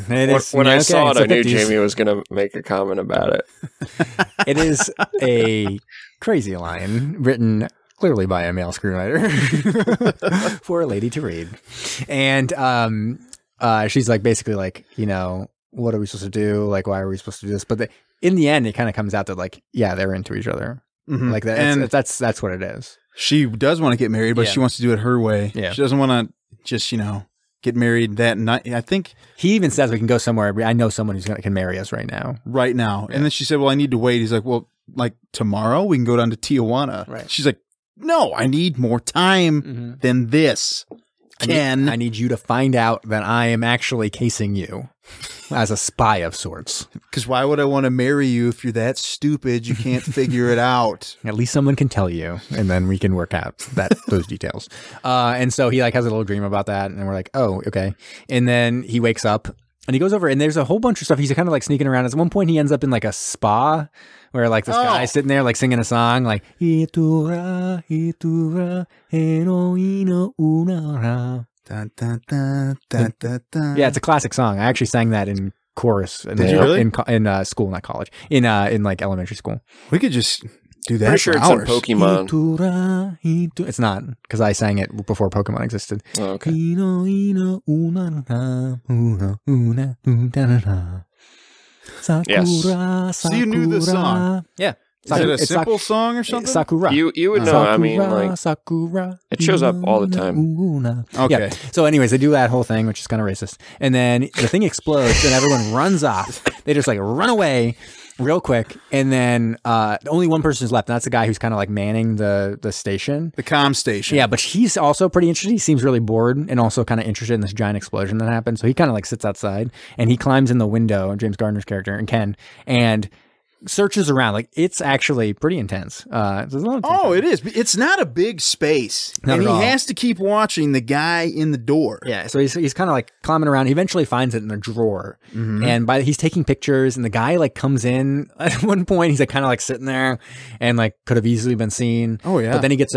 When I saw it, I knew Jamie was going to make a comment about it. It is a crazy line written clearly by a male screenwriter for a lady to read. And she's like, basically like, what are we supposed to do? Like, why are we supposed to do this? But in the end, it kind of comes out that like, yeah, they're into each other. Mm-hmm. Like that. And that's what it is. She does want to get married, but she wants to do it her way. Yeah. She doesn't want to just, get married that night. I think he even says we can go somewhere. I know someone who's can marry us right now. Right now. Yeah. And then she said, well, I need to wait. He's like, well, like tomorrow we can go down to Tijuana. Right. She's like, no, I need more time than this. I need you to find out that I am actually casing you as a spy of sorts. Because why would I want to marry you if you're that stupid you can't figure it out? At least someone can tell you, and then we can work out those details. And so he like has a little dream about that, and we're like, oh, okay. And then he wakes up, and he goes over, and there's a whole bunch of stuff. He's kind of like sneaking around. At one point, he ends up in like a spa, where like this guy's sitting there like singing a song like Itura, Itura, heroino unara. Yeah, it's a classic song. I actually sang that in chorus. Did you really? In school, not college. In like elementary school. We could just do that. Pretty sure it's in Pokemon. It's not, because I sang it before Pokemon existed. Oh, okay. Sakura, so you knew the song? Yeah. Is it a simple song or something? Sakura. You would know. Sakura, I mean, like Sakura. It shows up all the time. Okay. Yeah. So anyways, they do that whole thing, which is kind of racist. And then the thing explodes and everyone runs off. They just like run away real quick. And then only one person is left. And that's the guy who's kind of like manning the station. The comm station. Yeah, but he's also pretty interested. He seems really bored and also kind of interested in this giant explosion that happened. So he kind of like sits outside and he climbs in the window, James Gardner's character, and Ken, and searches around. Like, it's actually pretty intense. There's a lot of tension. It is. It's not a big space. Not and at all. He has to keep watching the guy in the door. Yeah, so he's kind of like climbing around. He eventually finds it in a drawer. And he's taking pictures, and the guy like comes in at one point. He's like kind of like sitting there and like could have easily been seen. Oh yeah. But then he gets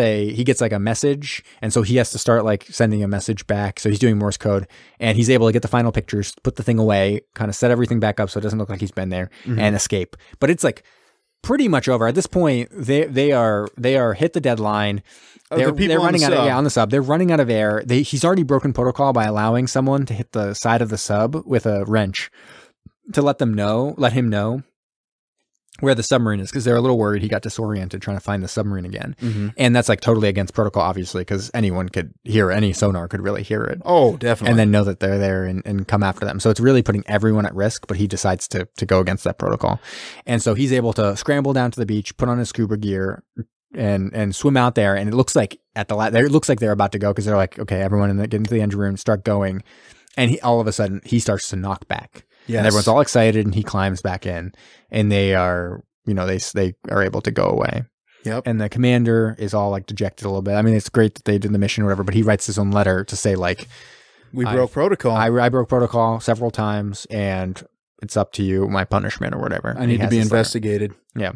like a message, and so he has to start like sending a message back. So he's doing Morse code, and he's able to get the final pictures, put the thing away, kind of set everything back up so it doesn't look like he's been there, and escape. But it's like pretty much over at this point. They are hit the deadline. They're running out of on the sub. They're running out of air. He's already broken protocol by allowing someone to hit the side of the sub with a wrench to let him know where the submarine is, because they're a little worried he got disoriented trying to find the submarine again. And that's like totally against protocol, obviously, because anyone could hear it. Any sonar could really hear it. Oh, definitely. And then know that they're there and come after them. So it's really putting everyone at risk, but he decides to go against that protocol. And so he's able to scramble down to the beach, put on his scuba gear, and swim out there. And it looks like it looks like they're about to go, because they're like, okay, everyone get into the engine room, start going. And all of a sudden he starts to knock back. Yes. And everyone's all excited, and he climbs back in, and they are, they are able to go away. Yep. And the commander is all like dejected a little bit. I mean, it's great that they did the mission or whatever, but he writes his own letter to say like, we broke protocol. I broke protocol several times, and it's up to you, my punishment or whatever. I need to be investigated. Yeah.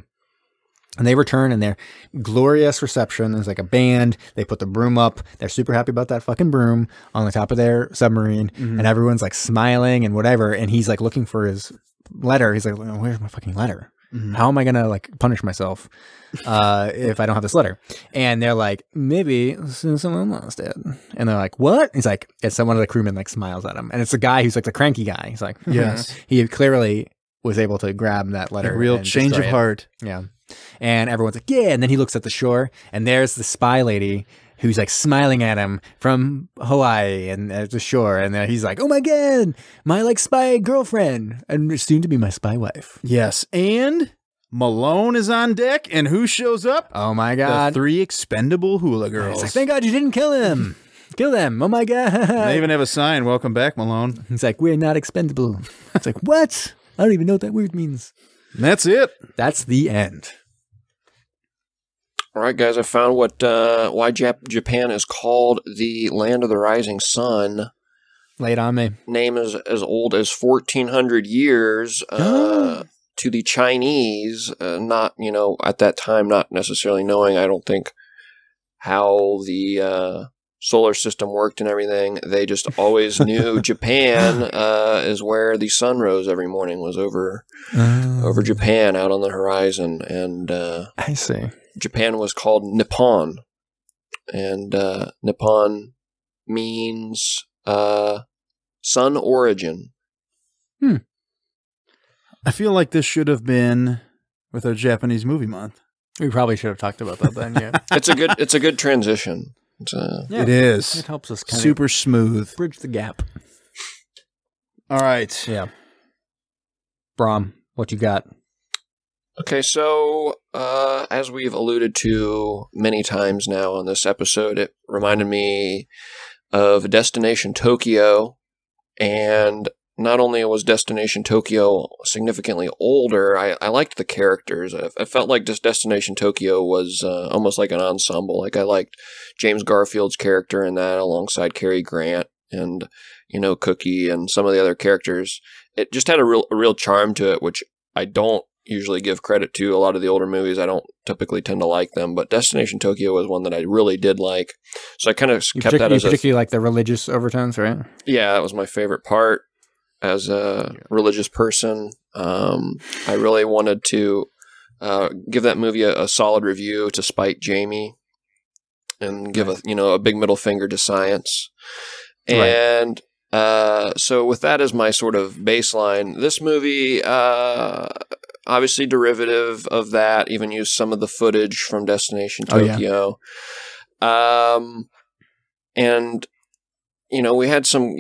And they return, and their glorious reception. There's like a band. They put the broom up. They're super happy about that fucking broom on the top of their submarine. And everyone's like smiling and whatever. And he's like looking for his letter. He's like, where's my fucking letter? How am I going to like punish myself if I don't have this letter? And they're like, maybe someone lost it. And they're like, what? He's like, it's one of the crewmen like smiles at him. And it's the guy who's like the cranky guy. He's like, Yes. He clearly was able to grab that letter. A real and change of destroy it. heart. Yeah. And everyone's like, yeah. And then he looks at the shore and there's the spy lady who's like smiling at him from Hawaii and at the shore. And then he's like, oh my God, my like spy girlfriend and soon to be my spy wife. Yes. And Malone is on deck. And who shows up? Oh my God. The 3 expendable hula He's girls. like, thank God you didn't kill him. Kill them. Oh my God. They even have a sign. Welcome back, Malone. He's like, we're not expendable. It's like, what? I don't even know what that word means. And that's it. That's the end. All right, guys, I found why Japan is called the Land of the Rising Sun. Lay it on me. Name is as old as 1,400 years to the Chinese, not, at that time, not necessarily knowing, I don't think, how the solar system worked and everything. They just always knew Japan is where the sun rose every morning, was over Japan out on the horizon. And I see. Japan was called Nippon, and Nippon means sun origin. I feel like this should have been with our Japanese movie month. We probably should have talked about that then, yeah. It's a good transition. Yeah, it is. It helps us kind super smooth. bridge the gap. All right. Yeah. Brom, what you got? Okay, so as we've alluded to many times now on this episode, it reminded me of Destination Tokyo, and not only was Destination Tokyo significantly older, I liked the characters. I felt like this Destination Tokyo was almost like an ensemble. Like I liked James Garfield's character in that alongside Cary Grant and, Cookie and some of the other characters. It just had a real charm to it, which I don't usually give credit to. A lot of the older movies, I don't typically tend to like them, but Destination Tokyo was one that I really did like. So I kind of kept that as particularly like the religious overtones, right? Yeah, that was my favorite part. As a religious person, I really wanted to give that movie a solid review to spite Jamie and give a big middle finger to science. And so with that as my sort of baseline, this movie, obviously derivative of that, even used some of the footage from Destination Tokyo. And we had some,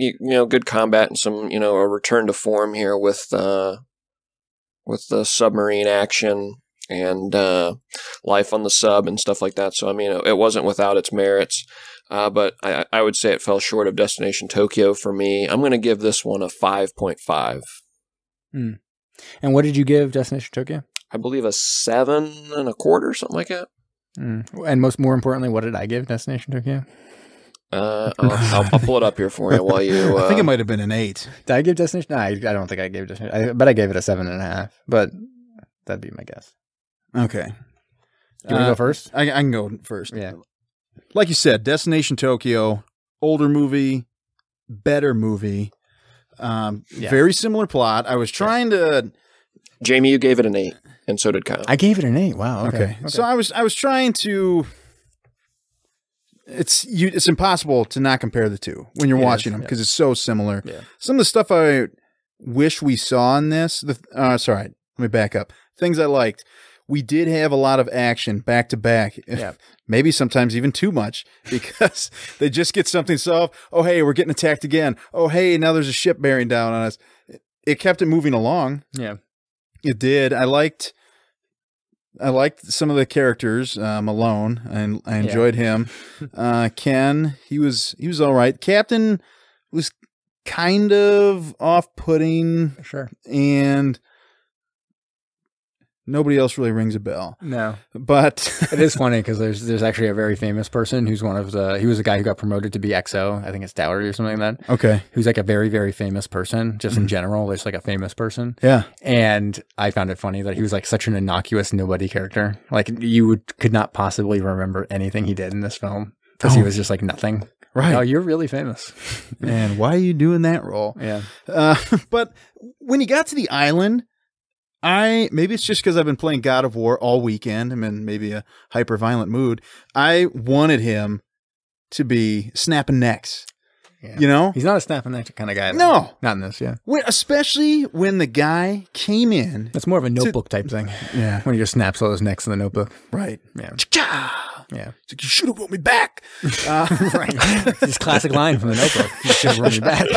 good combat and some, a return to form here with the submarine action and life on the sub and stuff like that. So, I mean, it wasn't without its merits, but I would say it fell short of Destination Tokyo for me. I'm going to give this one a 5.5. And what did you give Destination Tokyo? I believe a 7.25, something like that. And more importantly, what did I give Destination Tokyo? I'll pull it up here for you while you. I think it might have been an 8. Did I give Destination? No, I don't think I gave Destination. But I gave it a 7.5. But that'd be my guess. Okay. You want to go first? I can go first. Yeah. Like you said, Destination Tokyo, older movie, better movie, very similar plot. I was trying to. Jamie, you gave it an 8, and so did Kyle. I gave it an 8. Wow. Okay. So I was trying to. It's impossible to not compare the two when you're watching them because it's so similar. Yeah. Some of the stuff I wish we saw in this. Sorry, let me back up. Things I liked. We did have a lot of action back to back. Yeah. Maybe sometimes even too much because they just get something solved. Oh, hey, we're getting attacked again. Oh, hey, now there's a ship bearing down on us. It kept it moving along. Yeah, it did. I liked some of the characters. Malone, and I enjoyed him. Ken, he was all right. Captain was kind of off-putting. Sure, and nobody else really rings a bell. No, but it is funny because there's actually a very famous person who's he was a guy who got promoted to be XO. I think it's Dougherty or something like that. Okay, who's like a very, very famous person just in general. There's like a famous person. Yeah, and I found it funny that he was like such an innocuous nobody character. Like you could not possibly remember anything he did in this film because he was just like nothing. Right. Oh, you're really famous. Man, why are you doing that role? Yeah. But when you got to the island, maybe it's just because I've been playing God of War all weekend. I'm in maybe a hyper violent mood. I wanted him to be snapping necks. Yeah. You know, he's not a snapping neck kind of guy. Though. No, not in this. Yeah, especially when the guy came in. That's more of a Notebook type thing. Yeah, when he just snaps all his necks in the Notebook. Right. Yeah. Yeah. It's like, you should have brought me back. Right. This classic line from the Notebook. You should have brought me back.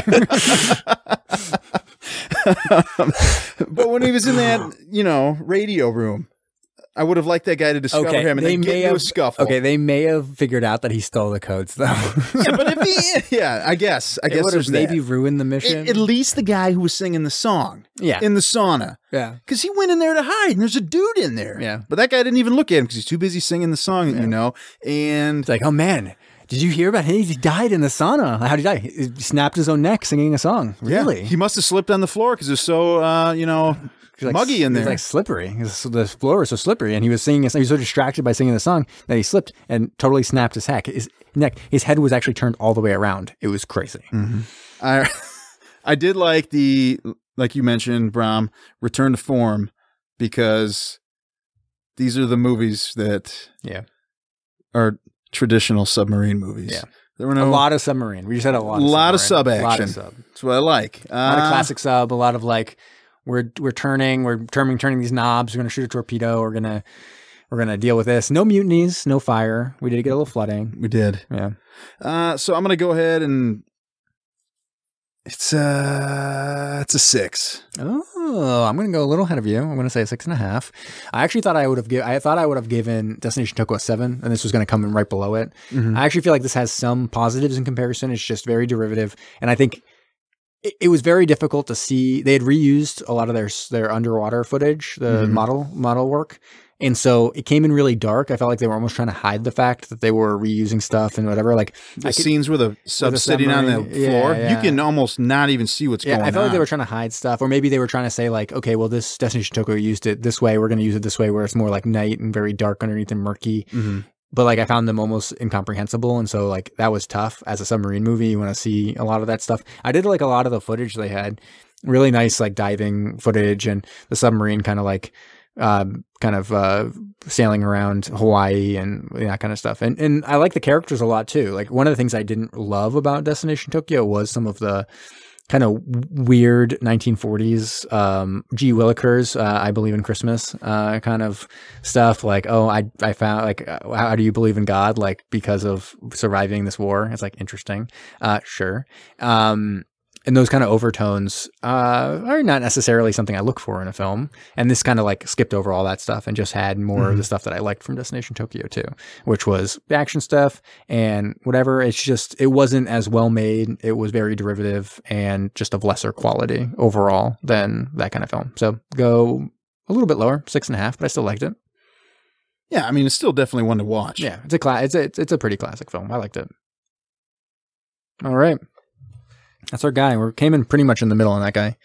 But when he was in that, radio room, I would have liked that guy to discover him and then get into a scuffle. Okay, they may have figured out that he stole the codes, though. Yeah, but if I guess would have maybe ruined the mission. At least the guy who was singing the song. Yeah. In the sauna. Yeah. Because he went in there to hide, and there's a dude in there. Yeah. But that guy didn't even look at him because he's too busy singing the song, and... It's like, oh, man, did you hear about him? He died in the sauna. How did he die? He snapped his own neck singing a song. Really? Yeah. He must have slipped on the floor because it was so, muggy in there. It was like slippery. The floor was so slippery, and he was singing. He was so distracted by singing the song that he slipped and totally snapped his neck. His head was actually turned all the way around. It was crazy. Mm-hmm. I did like like you mentioned, Brom, return to form, because these are the movies that are traditional submarine movies. Yeah. There were a lot of submarine. We just had a lot of sub action. A lot of sub. That's what I like. A lot of classic sub. A lot of like. We're turning these knobs. We're gonna shoot a torpedo. We're gonna deal with this. No mutinies, no fire. We did get a little flooding. We did. Yeah. So I'm gonna go ahead and it's a 6. Oh, I'm gonna go a little ahead of you. I'm gonna say a 6.5. I actually thought I would have given Destination Tokyo a 7, and this was gonna come in right below it. Mm-hmm. I actually feel like this has some positives in comparison. It's just very derivative, and I think. It was very difficult to see. They had reused a lot of their underwater footage, the model work. And so it came in really dark. I felt like they were almost trying to hide the fact that they were reusing stuff and whatever. Like the scenes where the sub's sitting on the floor, you can almost not even see what's going on. I felt like they were trying to hide stuff, or maybe they were trying to say like, okay, well, this Destination Tokyo used it this way. We're going to use it this way, where it's more like night and very dark underneath and murky. Mm-hmm. But like I found them almost incomprehensible, and so like that was tough as a submarine movie. You want to see a lot of that stuff. I did like a lot of the footage they had, really nice like diving footage and the submarine kind of like sailing around Hawaii and that kind of stuff. And I like the characters a lot too. Like one of the things I didn't love about Destination Tokyo was some of the kind of weird 1940s G. Willikers, I Believe in Christmas kind of stuff. Like, oh, I found like, how do you believe in God? Like because of surviving this war. It's like interesting. Sure. And those kind of overtones are not necessarily something I look for in a film. And this kind of like skipped over all that stuff and just had more of the stuff that I liked from Destination Tokyo too, which was the action stuff and whatever. It's just, it wasn't as well made. It was very derivative and just of lesser quality overall than that kind of film. So go a little bit lower, 6.5, but I still liked it. Yeah, I mean, it's still definitely one to watch. Yeah, it's a pretty classic film. I liked it. All right. That's our guy. We came in pretty much in the middle on that guy.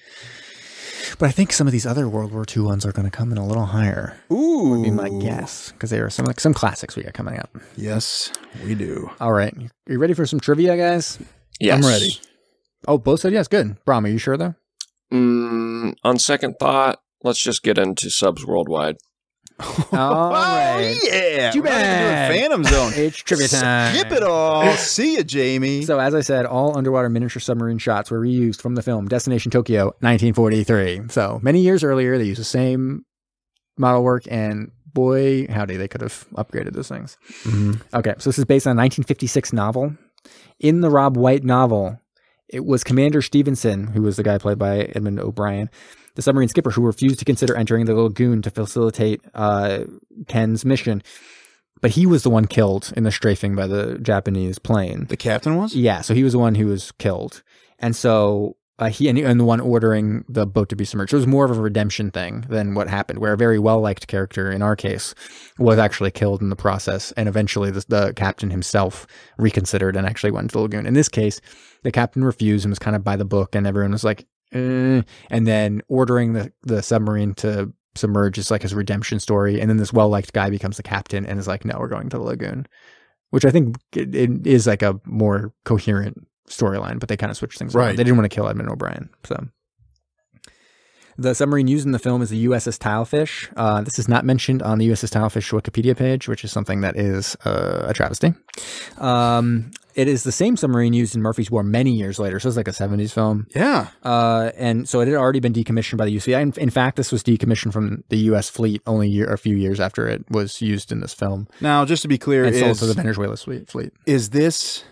But I think some of these other World War II ones are going to come in a little higher. Ooh. Would be my guess. Because they are some classics we got coming up. Yes, we do. All right. Are you ready for some trivia, guys? Yes. I'm ready. Oh, both said yes. Good. Brom, are you sure, though? On second thought, let's just get into subs worldwide. All right. Oh, yeah. Too bad. Phantom Zone. It's trivia time. Skip it all. See ya, Jamie. So, as I said, all underwater miniature submarine shots were reused from the film Destination Tokyo, 1943. So, many years earlier, they used the same model work, and boy, howdy, they could have upgraded those things. Mm-hmm. Okay, so this is based on a 1956 novel. In the Rob White novel, it was Commander Stevenson, who was the guy played by Edmund O'Brien, the submarine skipper who refused to consider entering the lagoon to facilitate Ken's mission. But he was the one killed in the strafing by the Japanese plane. The captain was? Yeah, so he was the one who was killed. And so he and the one ordering the boat to be submerged. It was more of a redemption thing than what happened, where a very well-liked character, in our case, was actually killed in the process. And eventually the captain himself reconsidered and actually went to the lagoon. In this case, the captain refused and was kind of by the book, and everyone was like, and then ordering the submarine to submerge is like his redemption story. And then this well-liked guy becomes the captain and is like, no, we're going to the lagoon, which I think it is like a more coherent storyline, but they kind of switched things around. They didn't want to kill Edmund O'Brien. So The submarine used in the film is the USS Tilefish. This is not mentioned on the USS Tilefish Wikipedia page, which is something that is a travesty. It is the same submarine used in Murphy's War many years later, so it's like a 70s film. Yeah. And so it had already been decommissioned by the UCI. In fact, this was decommissioned from the U.S. fleet only a few years after it was used in this film. Now, just to be clear, and sold to the Venezuela fleet. Is this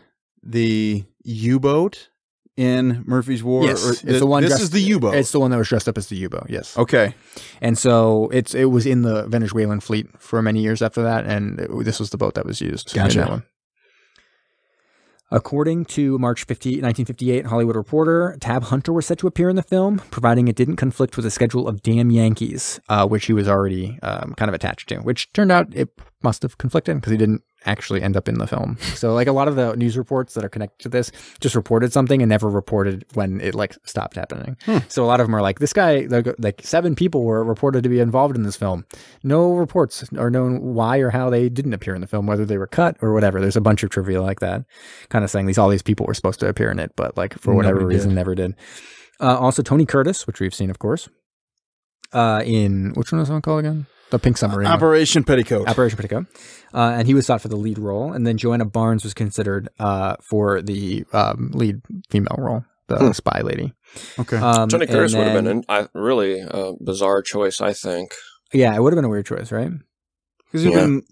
the U-boat in Murphy's War? Yes, it's the one. This is the U-boat. It's the one that was dressed up as the U-boat. Yes. Okay. And so it was in the Venezuelan fleet for many years after that, and this was the boat that was used. Gotcha. In that one. According to March 1958 Hollywood Reporter, Tab Hunter was set to appear in the film, providing it didn't conflict with the schedule of Damn Yankees, which he was already kind of attached to, which turned out it must have conflicted because he didn't actually end up in the film. So like a lot of the news reports that are connected to this just reported something and never reported when it like stopped happening. So a lot of them are like, this guy, like 7 people were reported to be involved in this film. No reports are known why or how they didn't appear in the film, whether they were cut or whatever. There's a bunch of trivia like that kind of saying all these people were supposed to appear in it, but like for whatever reason, never did. Also Tony Curtis, which we've seen, of course, in, which one was that one called again? The Pink Submarine. Operation Petticoat. Operation Petticoat. And he was sought for the lead role. And then Joanna Barnes was considered for the lead female role, the spy lady. Okay. Tony Curtis would have been a really bizarre choice, I think. Yeah, it would have been a weird choice, right? Because he's been,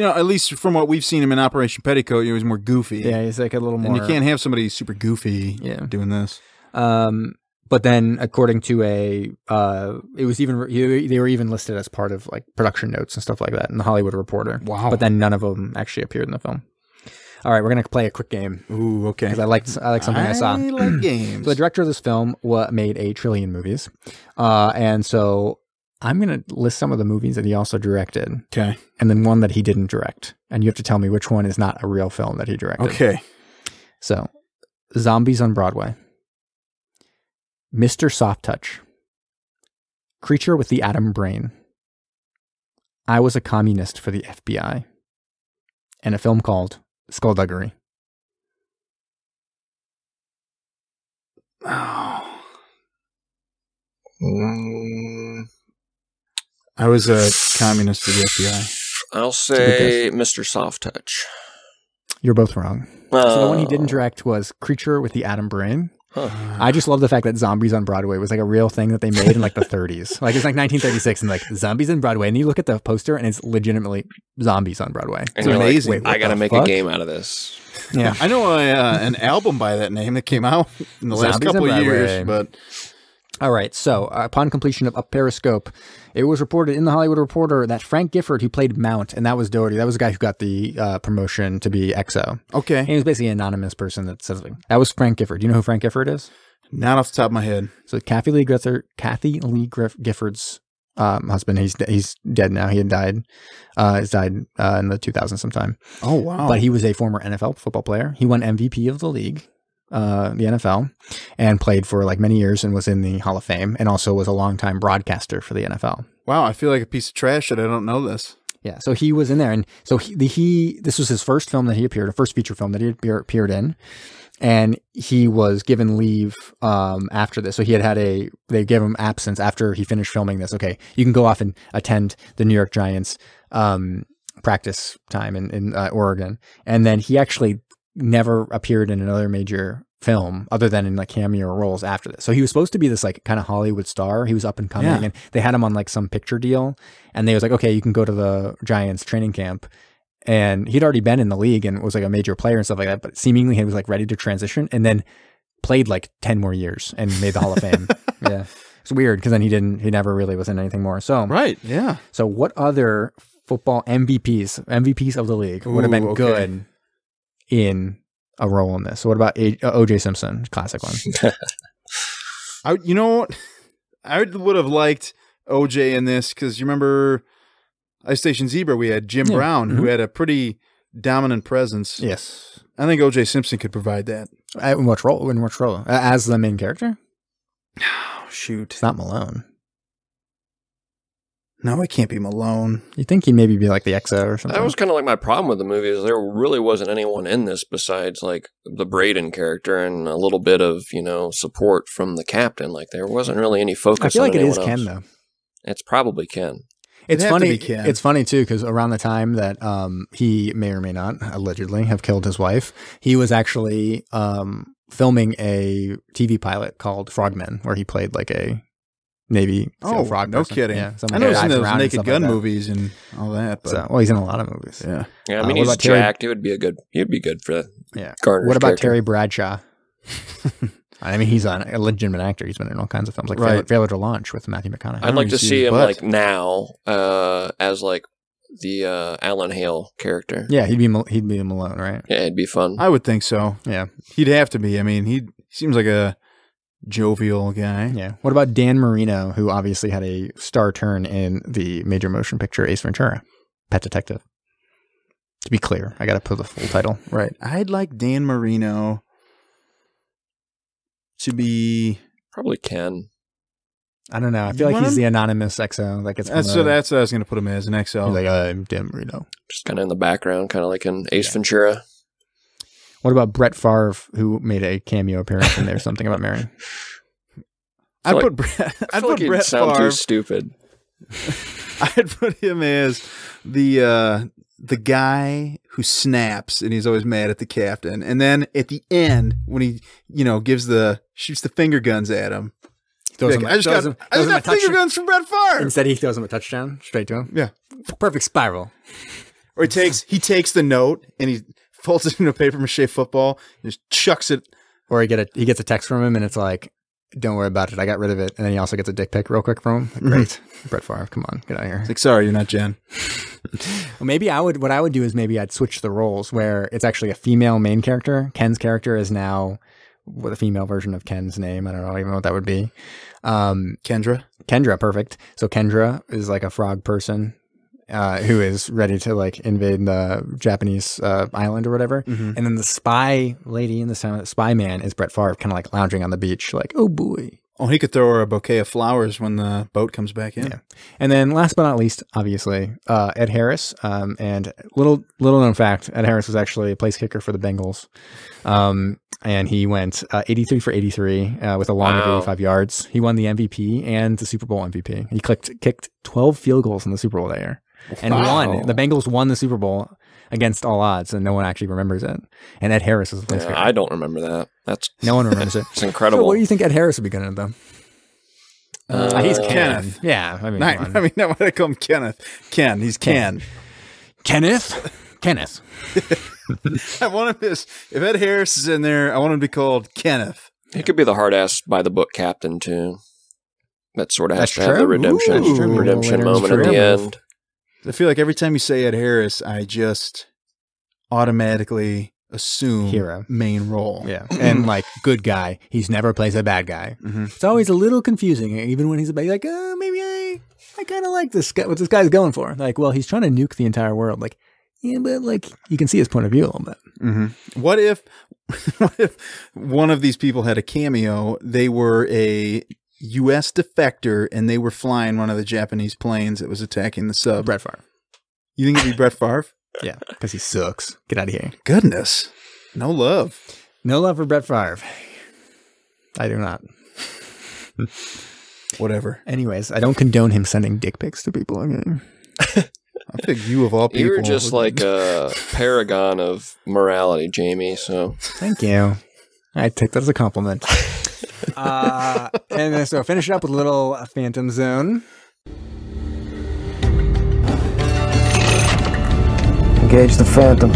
at least from what we've seen him in Operation Petticoat, he was more goofy. Yeah, he's like a little more. And you can't have somebody super goofy doing this. But then, according to it was even they were even listed as part of like production notes and stuff like that in the Hollywood Reporter. Wow! But then none of them actually appeared in the film. All right, we're gonna play a quick game. Ooh, okay. Because I like something I saw. I like games. So the director of this film made 1 trillion movies, and so I'm gonna list some of the movies that he also directed. Okay. And then one that he didn't direct, and you have to tell me which one is not a real film that he directed. Okay. So, Zombies on Broadway. Mr. Soft Touch, Creature with the Atom Brain, I Was a Communist for the FBI, and a film called Skullduggery. Oh. I Was a Communist for the FBI. I'll say Mr. Soft Touch. You're both wrong. So the one he didn't direct was Creature with the Atom Brain. Huh. I just love the fact that Zombies on Broadway was like a real thing that they made in like the 30s. Like it's like 1936 and like Zombies on Broadway. And you look at the poster and it's legitimately Zombies on Broadway. It's amazing. Like, I got to make a game out of this. Yeah. I know an album by that name that came out in the last Zombies couple on of Broadway. years. But all right. So upon completion of Up Periscope, it was reported in the Hollywood Reporter that Frank Gifford, who played Mount, and that was Doherty, that was the guy who got the promotion to be XO. Okay. And he was basically an anonymous person that says, that was Frank Gifford. Do you know who Frank Gifford is? Not off the top of my head. So Kathy Lee Gifford's husband. He's dead now. He had died. He's died in the 2000s sometime. Oh wow! But he was a former NFL football player. He won MVP of the league, the NFL, and played for like many years and was in the Hall of Fame, and also was a longtime broadcaster for the NFL. Wow, I feel like a piece of trash that I don't know this. Yeah, so he was in there, and so this was his first film that he appeared, a first feature film that he appeared in. And he was given leave after this. So they gave him absence after he finished filming this. Okay, you can go off and attend the New York Giants practice time in Oregon. And then he actually never appeared in another major film other than in like cameo roles after this. So he was supposed to be this like kind of Hollywood star. He was up and coming, and they had him on like some picture deal. And they was like, okay, you can go to the Giants training camp. And he'd already been in the league and was like a major player and stuff like that, but seemingly he was like ready to transition and then played like 10 more years and made the Hall of Fame. Yeah. It's weird because then he never really was in anything more. So, right. Yeah. So what other football MVPs of the league would have been good in a role in this? So what about O.J. Simpson? Classic one. You know what? I would have liked O.J. in this because you remember Ice Station Zebra, we had Jim Brown, who had a pretty dominant presence. Yes. I think O.J. Simpson could provide that. In what role? As the main character? Oh, shoot. It's not Malone. No, it can't be Malone. You think he'd maybe be like the XO or something? That was kind of like my problem with the movie is there really wasn't anyone in this besides like the Braden character and a little bit of, you know, support from the captain. Like there wasn't really any focus on I feel like it is else. Ken though. It's probably Ken. It's It'd have funny. to be Ken. It's funny too because around the time that he may or may not allegedly have killed his wife, he was actually filming a TV pilot called Frogmen, where he played like a Navy frog no person. kidding. Yeah, I know he's in dives those around and Naked stuff Gun like that. movies and all that. But So, well, he's in a lot of movies. yeah. Yeah, I mean, what he's about Terry- jacked. He'd be good for that. Yeah. Garner's What about character. Terry Bradshaw? I mean, he's a legitimate actor. He's been in all kinds of films, like Right. Failure to Launch with Matthew McConaughey. I'd like to see him butt. like now as like the Alan Hale character. Yeah, he'd be Malone, right? Yeah, it'd be fun. I would think so. Yeah. He'd have to be. I mean, he seems like a jovial guy. Yeah. What about Dan Marino, who obviously had a star turn in the major motion picture Ace Ventura, Pet Detective? To be clear, I got to put the full title. Right. I'd like Dan Marino to be. Probably Ken. I don't know. I You feel like want he's him? the anonymous XO. Like it's That's what I was going to put him as, an XL. He's like, I'm Dan Marino. Just kind of in the background, kind of like in Ace Ventura. What about Brett Favre, who made a cameo appearance in There's Something About Mary? I'd like- put Brett. I I'd feel like put he'd Brett sound Favre. too stupid. I'd put him as the guy who snaps and he's always mad at the captain. And then at the end, when he shoots the finger guns at him, Throws like, him- I just throws got him a finger touchdown. guns from Brett Favre. Instead, he throws him a touchdown straight to him. Yeah. Perfect spiral. Or he takes the note and he folds it into a paper mache football and just chucks it. Or he gets a text from him and it's like, don't worry about it. I got rid of it. And then he also gets a dick pic real quick from him. Like, great. Brett Favre, come on, get out of here. It's like, sorry, you're not Jen. Well, maybe what I would do is maybe I'd switch the roles where it's actually a female main character. Ken's character is now with a female version of Ken's name. I don't even know what that would be. Kendra, perfect. So Kendra is like a frog person who is ready to like invade the Japanese island or whatever. Mm-hmm. And then the spy lady in the spy man is Brett Favre, kind of like lounging on the beach, like, oh boy. Oh, he could throw her a bouquet of flowers when the boat comes back in. Yeah. And then last but not least, obviously, Ed Harris. And little known fact, Ed Harris was actually a place kicker for the Bengals. And he went 83 for 83 with a long of 85 yards. He won the MVP and the Super Bowl MVP. He kicked 12 field goals in the Super Bowl that year. And won. The Bengals won the Super Bowl against all odds, and no one actually remembers it. And Ed Harris was the place kicker. I don't remember that. No one remembers it. It's incredible. So what do you think Ed Harris would be good at, though? He's Ken. Kenneth. Yeah. I mean, Not, come on. I mean, not what I call him Kenneth. Ken. He's Ken. Kenneth. I want him if Ed Harris is in there, I want him to be called Kenneth. He could be the hard ass by the book captain too. That sort of has That's to have the true. redemption Ooh, that's true. redemption Later in moment at his the career. end. I feel like every time you say Ed Harris, I just automatically assume Hero. main role. Yeah. And like good guy. He's never plays a bad guy. Mhm. It's always a little confusing, even when he's a bad guy. Like, maybe I kind of like this guy, what this guy's going for. Like, well, he's trying to nuke the entire world. Like, yeah, but like you can see his point of view a little bit. Mm-hmm. What if one of these people had a cameo? They were a U.S. defector and they were flying one of the Japanese planes that was attacking the sub. Brett Favre. You think it'd be Brett Favre? Yeah, because he sucks. Get out of here. Goodness. No love. No love for Brett Favre. I do not. Whatever. Anyways, I don't condone him sending dick pics to people. Okay. I think you of all people. You're just like a paragon of morality, Jamie. So Thank you. I take that as a compliment. And then, so finish it up with a little Phantom Zone. Engage the Phantom.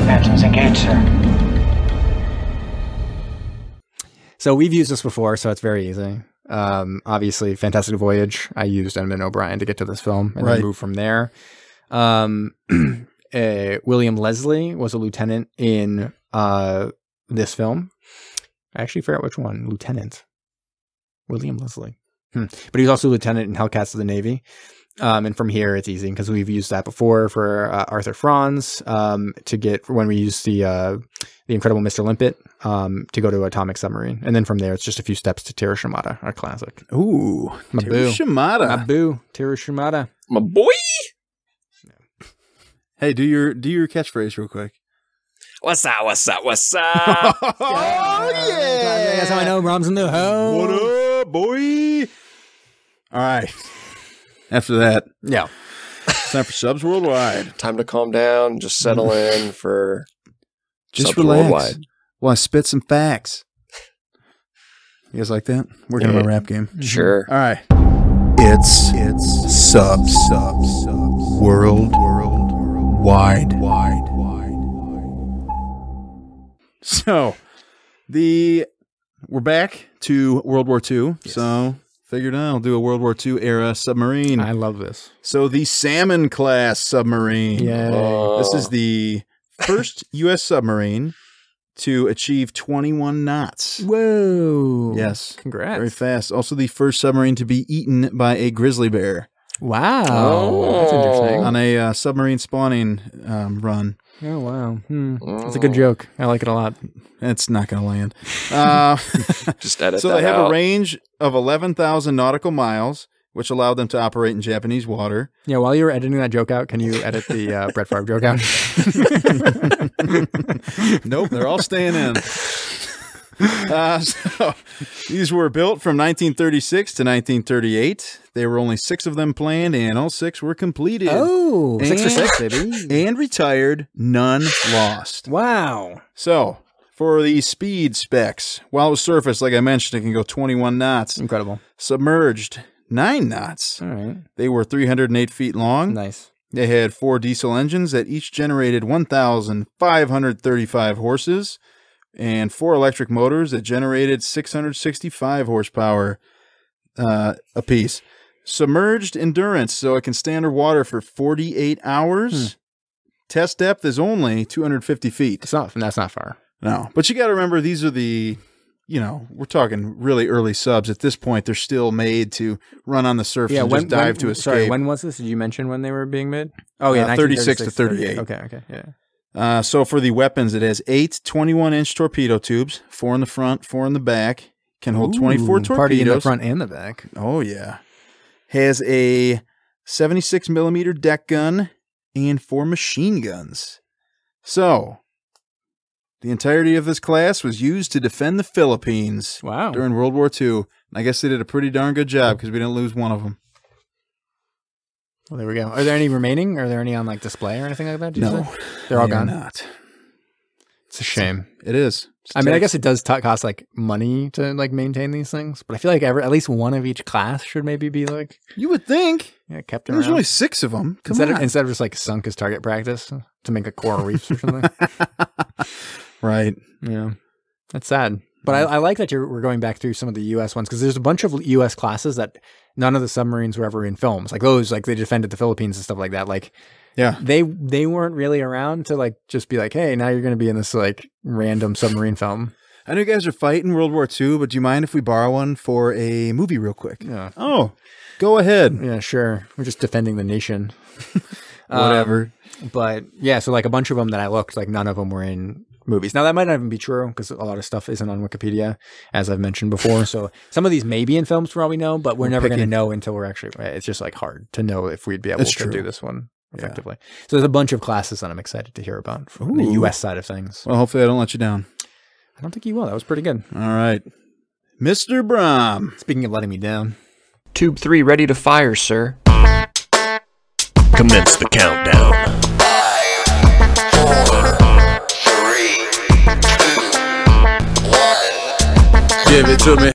Phantoms engaged, sir. So we've used this before, so it's very easy. Obviously, Fantastic Voyage. I used Edmund O'Brien to get to this film and then move from there. William Leslie was a lieutenant in this film. I actually forgot which one. Lieutenant. William Leslie. But he was also a lieutenant in Hellcats of the Navy. And from here, it's easy because we've used that before for Arthur Franz to get when we used the Incredible Mr. Limpet to go to Atomic Submarine. And then from there, it's just a few steps to Teru Shimada, our classic. Ooh, Teru Shimada. My boo, Teru Shimada. My boy. Hey, do your catchphrase real quick. What's up? What's up? What's up? Oh, yeah. That's how I know Brom's in the house. What up, boy? All right. After that, Yeah. it's time for Subs Worldwide. Time to calm down. Just settle in for Just Subs relax. Worldwide. Well, I spit some facts. You guys like that? We're going to have a rap game. Sure. All right. It's Subs Worldwide. So, we're back to World War II. Yes. So, figured I'll do a World War II era submarine. I love this. So, the Salmon class submarine. Yay. This is the first U.S. submarine to achieve 21 knots. Whoa. Yes. Congrats. Very fast. Also the first submarine to be eaten by a grizzly bear. Wow. Oh. That's interesting. On a submarine spawning run. Oh, wow. That's a good joke. I like it a lot. It's not going to land. Just edit so that they have out. a range of 11,000 nautical miles, which allowed them to operate in Japanese water. Yeah, while you were editing that joke out, can you edit the Brett Favre joke out? Nope, they're all staying in. So these were built from 1936 to 1938. There were only 6 of them planned, and all 6 were completed. Oh, And- 6 for 6, baby. And retired, none lost. Wow. So, for the speed specs, while it was surface, like I mentioned, it can go 21 knots. Incredible. Submerged, 9 knots. All right. They were 308 feet long. Nice. They had 4 diesel engines that each generated 1,535 horses and 4 electric motors that generated 665 horsepower apiece. Submerged endurance, so it can stay underwater for 48 hours. Test depth is only 250 feet. That's not far. No, but you got to remember, these are we're talking really early subs. At this point, they're still made to run on the surface and just dive to escape. Sorry, when was this? Did you mention when they were being made? Oh, yeah, 36 to 38. Okay, yeah. So for the weapons, it has 8 21-inch torpedo tubes, 4 in the front, 4 in the back. Can hold 24 torpedoes. Party in the front and the back. Oh, yeah. Has a 76-millimeter deck gun and 4 machine guns. So, the entirety of this class was used to defend the Philippines during World War II. And I guess they did a pretty darn good job because we didn't lose one of them. Well, there we go. Are there any remaining? Are there any on display or anything like that? No, they're all gone. Not. It's a shame. It is. I mean, I guess it does cost money to maintain these things, but I feel like at least one of each class should maybe be you would think. Yeah, kept around. There's only 6 of them. Instead of just sunk as target practice to make coral reefs or something. Right. Yeah. That's sad. But I like that we're going back through some of the U.S. ones because there's a bunch of U.S. classes that none of the submarines were ever in films. Those, they defended the Philippines and stuff like that. Yeah, they weren't really around to just be hey, now you're going to be in this random submarine film. I know you guys are fighting World War II, but do you mind if we borrow one for a movie real quick? Yeah. Oh, go ahead. Yeah, sure. We're just defending the nation. Whatever. But yeah, so a bunch of them that I looked, none of them were in movies. Now that might not even be true because a lot of stuff isn't on Wikipedia, as I've mentioned before. So some of these may be in films for all we know, but we're never going to know until we're actually. It's just hard to know if we'd be able to do this one effectively. Yeah. So there's a bunch of classes that I'm excited to hear about from the U.S. side of things. Well, hopefully I don't let you down. I don't think you will. That was pretty good. All right, Mr. Brom. Speaking of letting me down, Tube 3 ready to fire, sir. Commence the countdown. 5, 4, 3, 2, 1. Give it to me.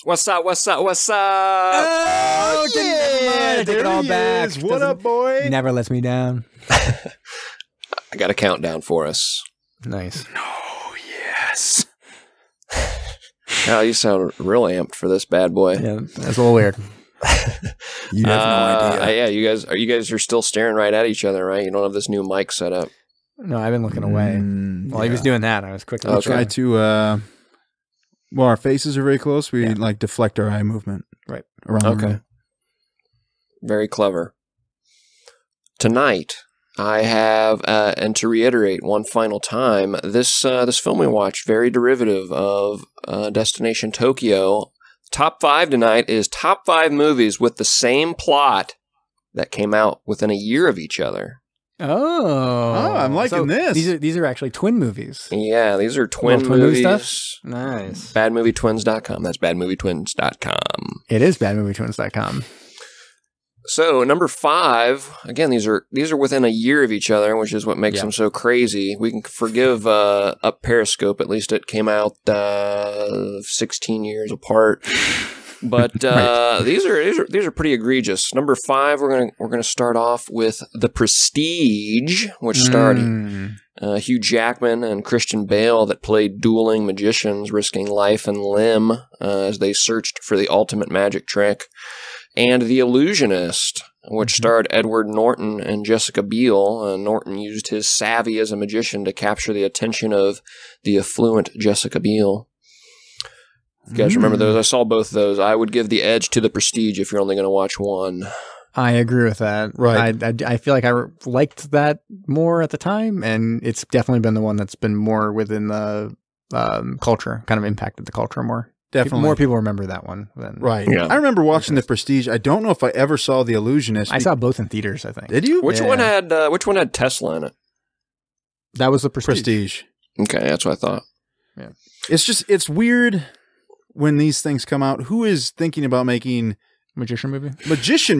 What's up? What's up? What's up? Oh, yeah. Take it all back. What up, boy? Never lets me down. I got a countdown for us. Nice. Oh, yes. Now you sound real amped for this bad boy. Yeah, that's a little weird. You have no idea. Yeah, you guys are still staring right at each other, right? You don't have this new mic set up. No, I've been looking away. While he was doing that, I was quickly try to. Well, our faces are very close. We deflect our eye movement right around. Okay. Very clever. tonight, I have, and to reiterate one final time, this film we watched, very derivative of Destination Tokyo. Top 5 tonight is top 5 movies with the same plot that came out within a year of each other. Oh, I'm liking this. These are actually twin movies. Yeah, these are twin movie movies. stuff? Nice. Badmovietwins.com. That's badmovietwins.com. It is badmovietwins.com. So number 5, again, these are within a year of each other, which is what makes them so crazy. We can forgive Up Periscope. At least it came out 16 years apart. But right. these are pretty egregious. Number 5, we're gonna start off with The Prestige, which starred Hugh Jackman and Christian Bale, that played dueling magicians risking life and limb as they searched for the ultimate magic trick. And The Illusionist, which starred Edward Norton and Jessica Biel. Norton used his savvy as a magician to capture the attention of the affluent Jessica Biel. You guys remember those? I saw both of those. I would give the edge to The Prestige if you're only going to watch one. I agree with that. Right. I feel like I liked that more at the time, and it's definitely been the one that's been more within the culture, kind of impacted the culture more. Definitely. More people remember that one than right. Yeah. I remember watching The Prestige. I don't know if I ever saw The Illusionist. I saw both in theaters, I think. Did you? Which one had Tesla in it? That was The Prestige. Okay, that's what I thought. Yeah. It's weird when these things come out. Who is thinking about making magician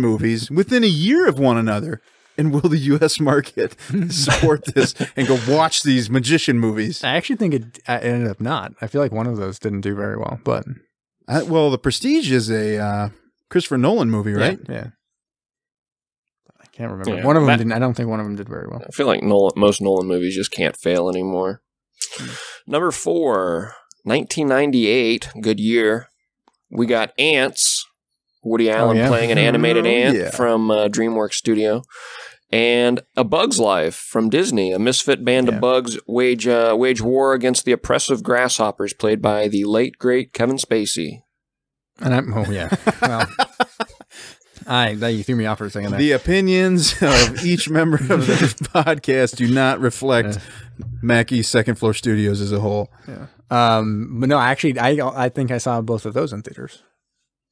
movies within a year of one another? And will the U.S. market support this and go watch these magician movies? I actually think it ended up not. I feel like one of those didn't do very well. But well, The Prestige is a Christopher Nolan movie, right? Yeah. I can't remember. Yeah, one of them didn't. I don't think one of them did very well. I feel like most Nolan movies just can't fail anymore. Number 4, 1998, good year. We got Ants. Woody Allen playing an animated ant from DreamWorks Studio. And A Bug's Life from Disney. A misfit band of bugs wage war against the oppressive grasshoppers, played by the late, great Kevin Spacey. And well, you threw me off for a second there. The opinions of each member of this podcast do not reflect Mackey's Second Floor Studios as a whole. Yeah. But no, actually, I think I saw both of those in theaters.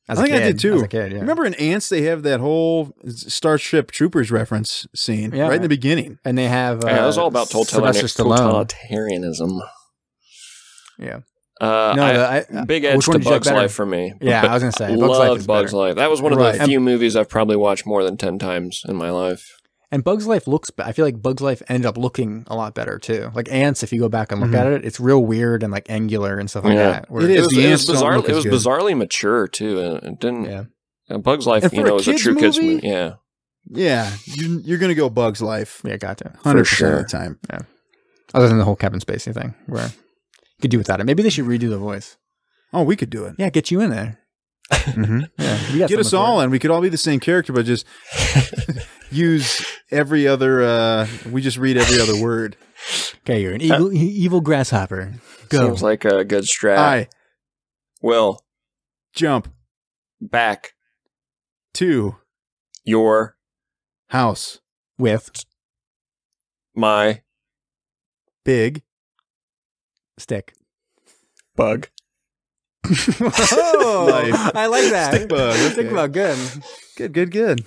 I think I did too. As a kid, yeah. Remember in Ants, they have that whole Starship Troopers reference scene right in the beginning. And they have... it was all about totalitarianism. Yeah. Big edge to Bug's Life for me. Yeah, I was going to say. Bug's Life. That was one of the few movies I've probably watched more than 10 times in my life. And Bug's Life I feel like Bug's Life ended up looking a lot better too. Like Ants, if you go back and look at it, it's real weird and like angular and stuff like that. It is. It was bizarrely mature too. It didn't. Yeah. Bug's Life, is a true kids movie. Yeah. Yeah, you're gonna go Bug's Life. Yeah, gotcha. 100% of the time. Yeah. Other than the whole Kevin Spacey thing, where you could do without it. Maybe they should redo the voice. Oh, we could do it. Yeah, get you in there. Yeah, get us all in. We could all be the same character, but just use every other. We just read every other word. Okay, you're an evil grasshopper. Go. Seems like a good strat. I will jump back to your house with my big stick bug. Oh, I like that. Stick bug. Okay. Stick bug. Good.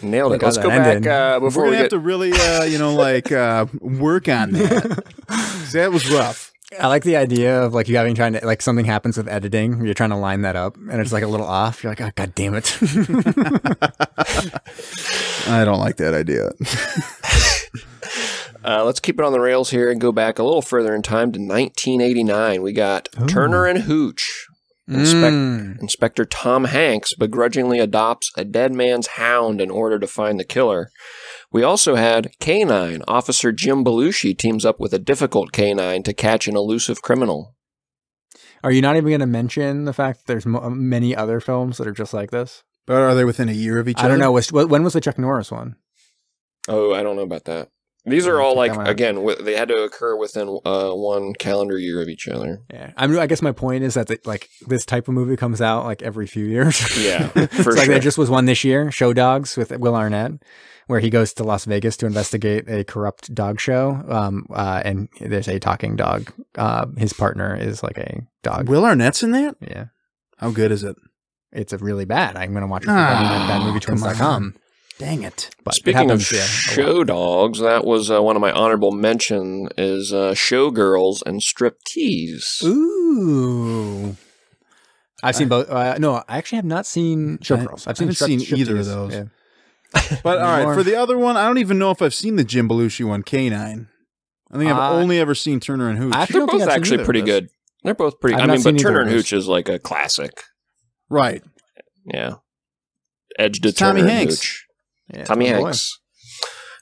Nailed it. Let's go back before we're gonna have to really, work on that. That was rough. I like the idea of like trying to like something happens with editing. You're trying to line that up, and it's like a little off. You're like, oh, God damn it. I don't like that idea. Let's keep it on the rails here and go back a little further in time to 1989. We got Turner and Hooch. Inspector Tom Hanks begrudgingly adopts a dead man's hound in order to find the killer. We also had K-9. Officer Jim Belushi teams up with a difficult K-9 to catch an elusive criminal. Are you not even going to mention the fact that there's many other films that are just like this? But are they within a year of each other? I don't know. When was the Chuck Norris one? Oh, I don't know about that. These are all check like, that one out. again, they had to occur within 1 calendar year of each other. Yeah, I guess my point is that like this type of movie comes out like every few years. Yeah, for It's like sure. there just was one this year, Show Dogs with Will Arnett, where he goes to Las Vegas to investigate a corrupt dog show. And there's a talking dog. His partner is like a dog. Will Arnett's in that? Yeah, How good is it? it's a really bad. I'm gonna watch it for come badmovietwins.com. Dang it. But it Speaking of happens, yeah, a lot. show dogs, that was one of my honorable mention is Showgirls and Striptease. Ooh. I've seen both. No, I actually have not seen Showgirls. I haven't seen either of those. Yeah. But all right, for the other one, I don't even know if I've seen the Jim Belushi one, K9. I think I've only ever seen Turner and Hooch. I actually They're don't think both I've seen actually either of pretty those. good. They're both pretty. I've I not mean, seen but either Turner of and those. Hooch is like a classic. Right. Yeah. Edge to It's Tommy Turner and Hanks. Hooch. Yeah, Tommy oh boy. Hanks.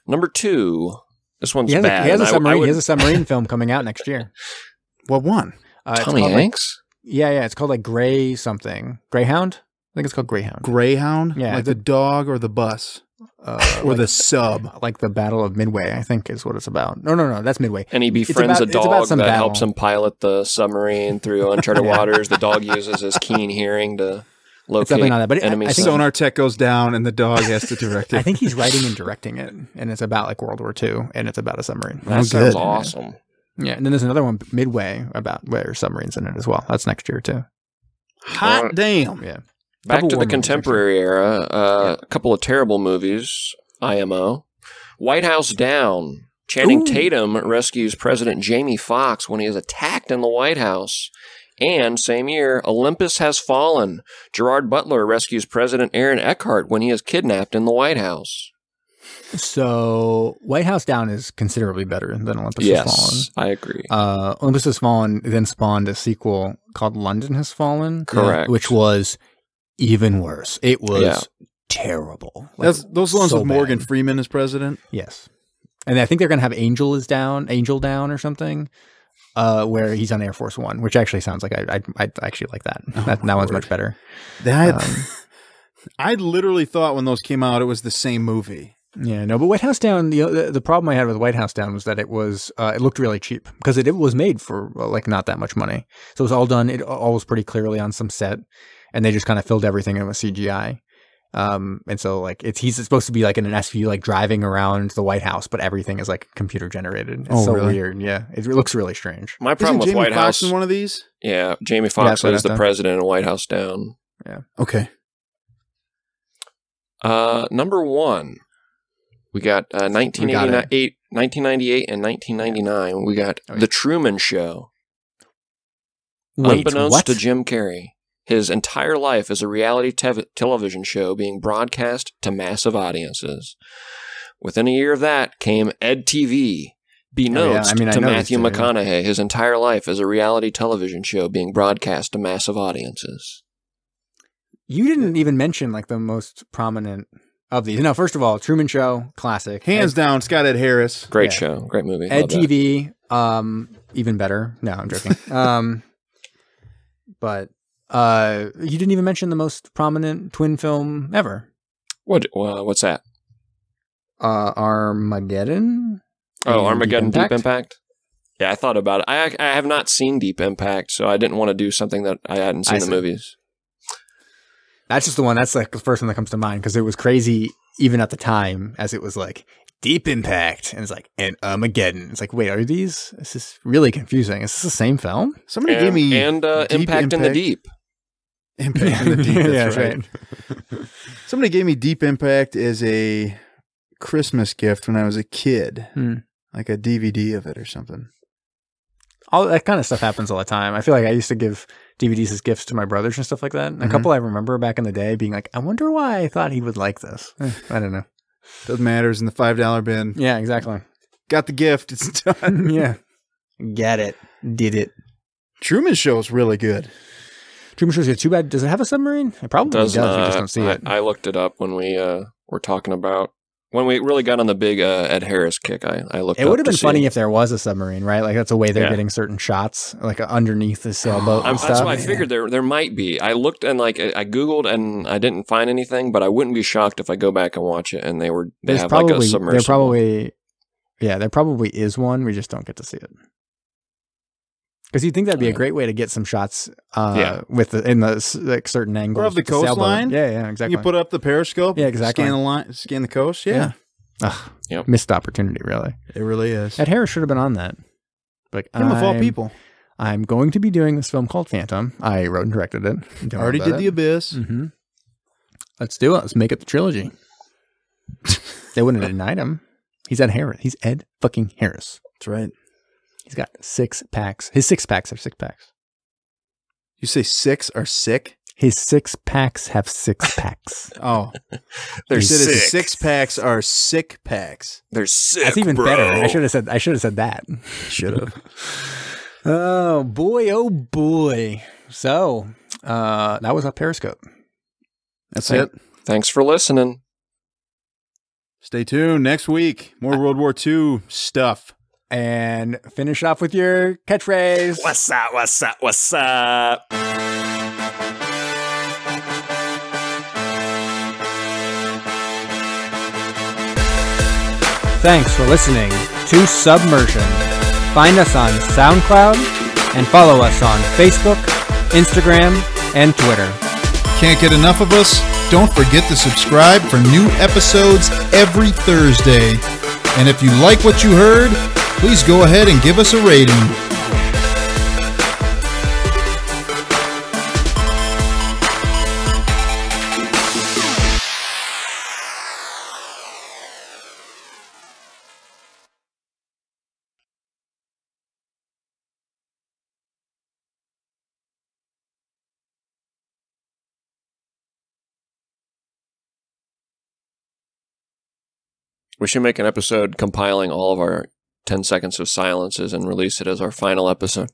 Number 2. This one's He has, bad. he has a and I submarine. would- He has a submarine film coming out next year. What one? It's Tommy called, Hanks? Yeah. It's called like Gray something. Greyhound? I think it's called Greyhound. Greyhound? Yeah, Like the dog or the bus? Or like, the sub? like the Battle of Midway, I think is what it's about. No, that's Midway. And he It's befriends about- a it's about dog some that battle. helps him pilot the submarine through uncharted Yeah. waters. The dog uses his keen hearing to It's something locate like that. But enemy I think Sonar tech goes down and the dog has to direct it. I think he's writing and directing it, and it's about like World War II, and it's about a submarine. That sounds good. awesome. Yeah, and then there's another one, Midway, about where submarines in it as well. That's next year too. Hot damn. Yeah. Back Couple to war the movies, contemporary era, a couple of terrible movies, IMO. White House Down. Channing Tatum rescues President Jamie Foxx when he is attacked in the White House. And same year, Olympus Has Fallen. Gerard Butler rescues President Aaron Eckhart when he is kidnapped in the White House. So White House Down is considerably better than Olympus Has Yes, I agree. Fallen. Olympus Has Fallen then spawned a sequel called London Has Fallen. Correct. Which was even worse. It was Yeah. terrible. Like, That's those ones so with Morgan bad. Freeman as president? Yes. And I think they're going to have Angel Down or something, where he's on Air Force One, which actually sounds like I'd actually like that. That one's much better. I literally thought when those came out, it was the same movie. Yeah, no, but White House Down, the problem I had with White House Down was that it was, it looked really cheap because it was made for like not that much money. So it was all done, it all was pretty clearly on some set, and they just kind of filled everything in with CGI. And so like he's supposed to be like in an SUV, like driving around the White House, but everything is like computer generated. It's so really? weird. Yeah, it looks really strange. My problem Isn't with Jamie White Foxx House. in one of these? Yeah, Jamie Foxx White is the House Down. president in White House Down. Okay. Number 1. We got 1998, and 1999. We got The Truman Show. Wait, Unbeknownst what? to Jim Carrey, his entire life is a reality television show being broadcast to massive audiences. Within a year of that came Ed TV. Beknownst I to know Matthew these two, yeah. McConaughey, his entire life is a reality television show being broadcast to massive audiences. You didn't even mention like the most prominent of these. No, first of all, Truman Show, classic. Hands down, Scott Ed Harris. Great Yeah. show, great movie. Ed Love that. TV, even better. No, I'm joking. But you didn't even mention the most prominent twin film ever. What's that? Armageddon. Oh, and Armageddon Deep Impact? Yeah, I thought about it. I have not seen Deep Impact, so I didn't want to do something that I hadn't seen I the see. movies. That's just the one. That's like the first one that comes to mind because it was crazy even at the time, as it was like Deep Impact, and it's like and Armageddon. It's like, wait, are these? This is really confusing. Is this the same film? Somebody gave me and Deep Impact in the Deep. Impact in the Deep. That's Yeah, right. Somebody gave me Deep Impact as a Christmas gift when I was a kid, like a DVD of it or something. All that kind of stuff happens all the time. I feel like I used to give DVDs as gifts to my brothers and stuff like that. And a couple I remember back in the day being like, I wonder why I thought he would like this. I don't know. Doesn't matter. It's in the $5 bin. Yeah, exactly. Got the gift. It's done. Yeah. Get it. Did it. Truman Show is really good. Truman Show's good. Too bad. Does it have a submarine? It probably does. We not. just don't see it. I looked it up when we were talking about when we really got on the big Ed Harris kick. I looked. It would have up to been see. funny if there was a submarine, right? Like that's a way they're Yeah. getting certain shots, like underneath the sailboat and stuff. That's why I figured there might be. I looked and like I googled and I didn't find anything, but I wouldn't be shocked if I go back and watch it and they There's have probably like a submersible. they're probably Yeah, there probably is one. We just don't get to see it. Because you'd think that'd be a great way to get some shots with in the like certain angles. Or of the coastline. Yeah, exactly. You put up the periscope. Yeah, exactly. Scan the line, scan the coast. Yeah. Missed opportunity, really. It really is. Ed Harris should have been on that. Like, Him of all people. I'm going to be doing this film called Phantom. I wrote and directed it. Already did The Abyss. Mm-hmm. Let's do it. Let's make it the trilogy. They wouldn't have denied him. He's Ed Harris. He's Ed fucking Harris. That's right. He's got 6 packs. His 6 packs are 6 packs. You say 6 are sick? His 6 packs have 6 packs. Oh. There's you said 6. his 6 packs are sick packs. They're sick. That's even bro. better. I should have said that. Should have. Oh boy. So that was Up Periscope. That's it. Thanks for listening. Stay tuned. Next week, more World War II stuff. And finish off with your catchphrase. What's up? What's up? What's up? Thanks for listening to Submersion. Find us on SoundCloud and follow us on Facebook, Instagram, and Twitter. Can't get enough of us? Don't forget to subscribe for new episodes every Thursday. And if you like what you heard, please go ahead and give us a rating. We should make an episode compiling all of our 10 seconds of silences and release it as our final episode.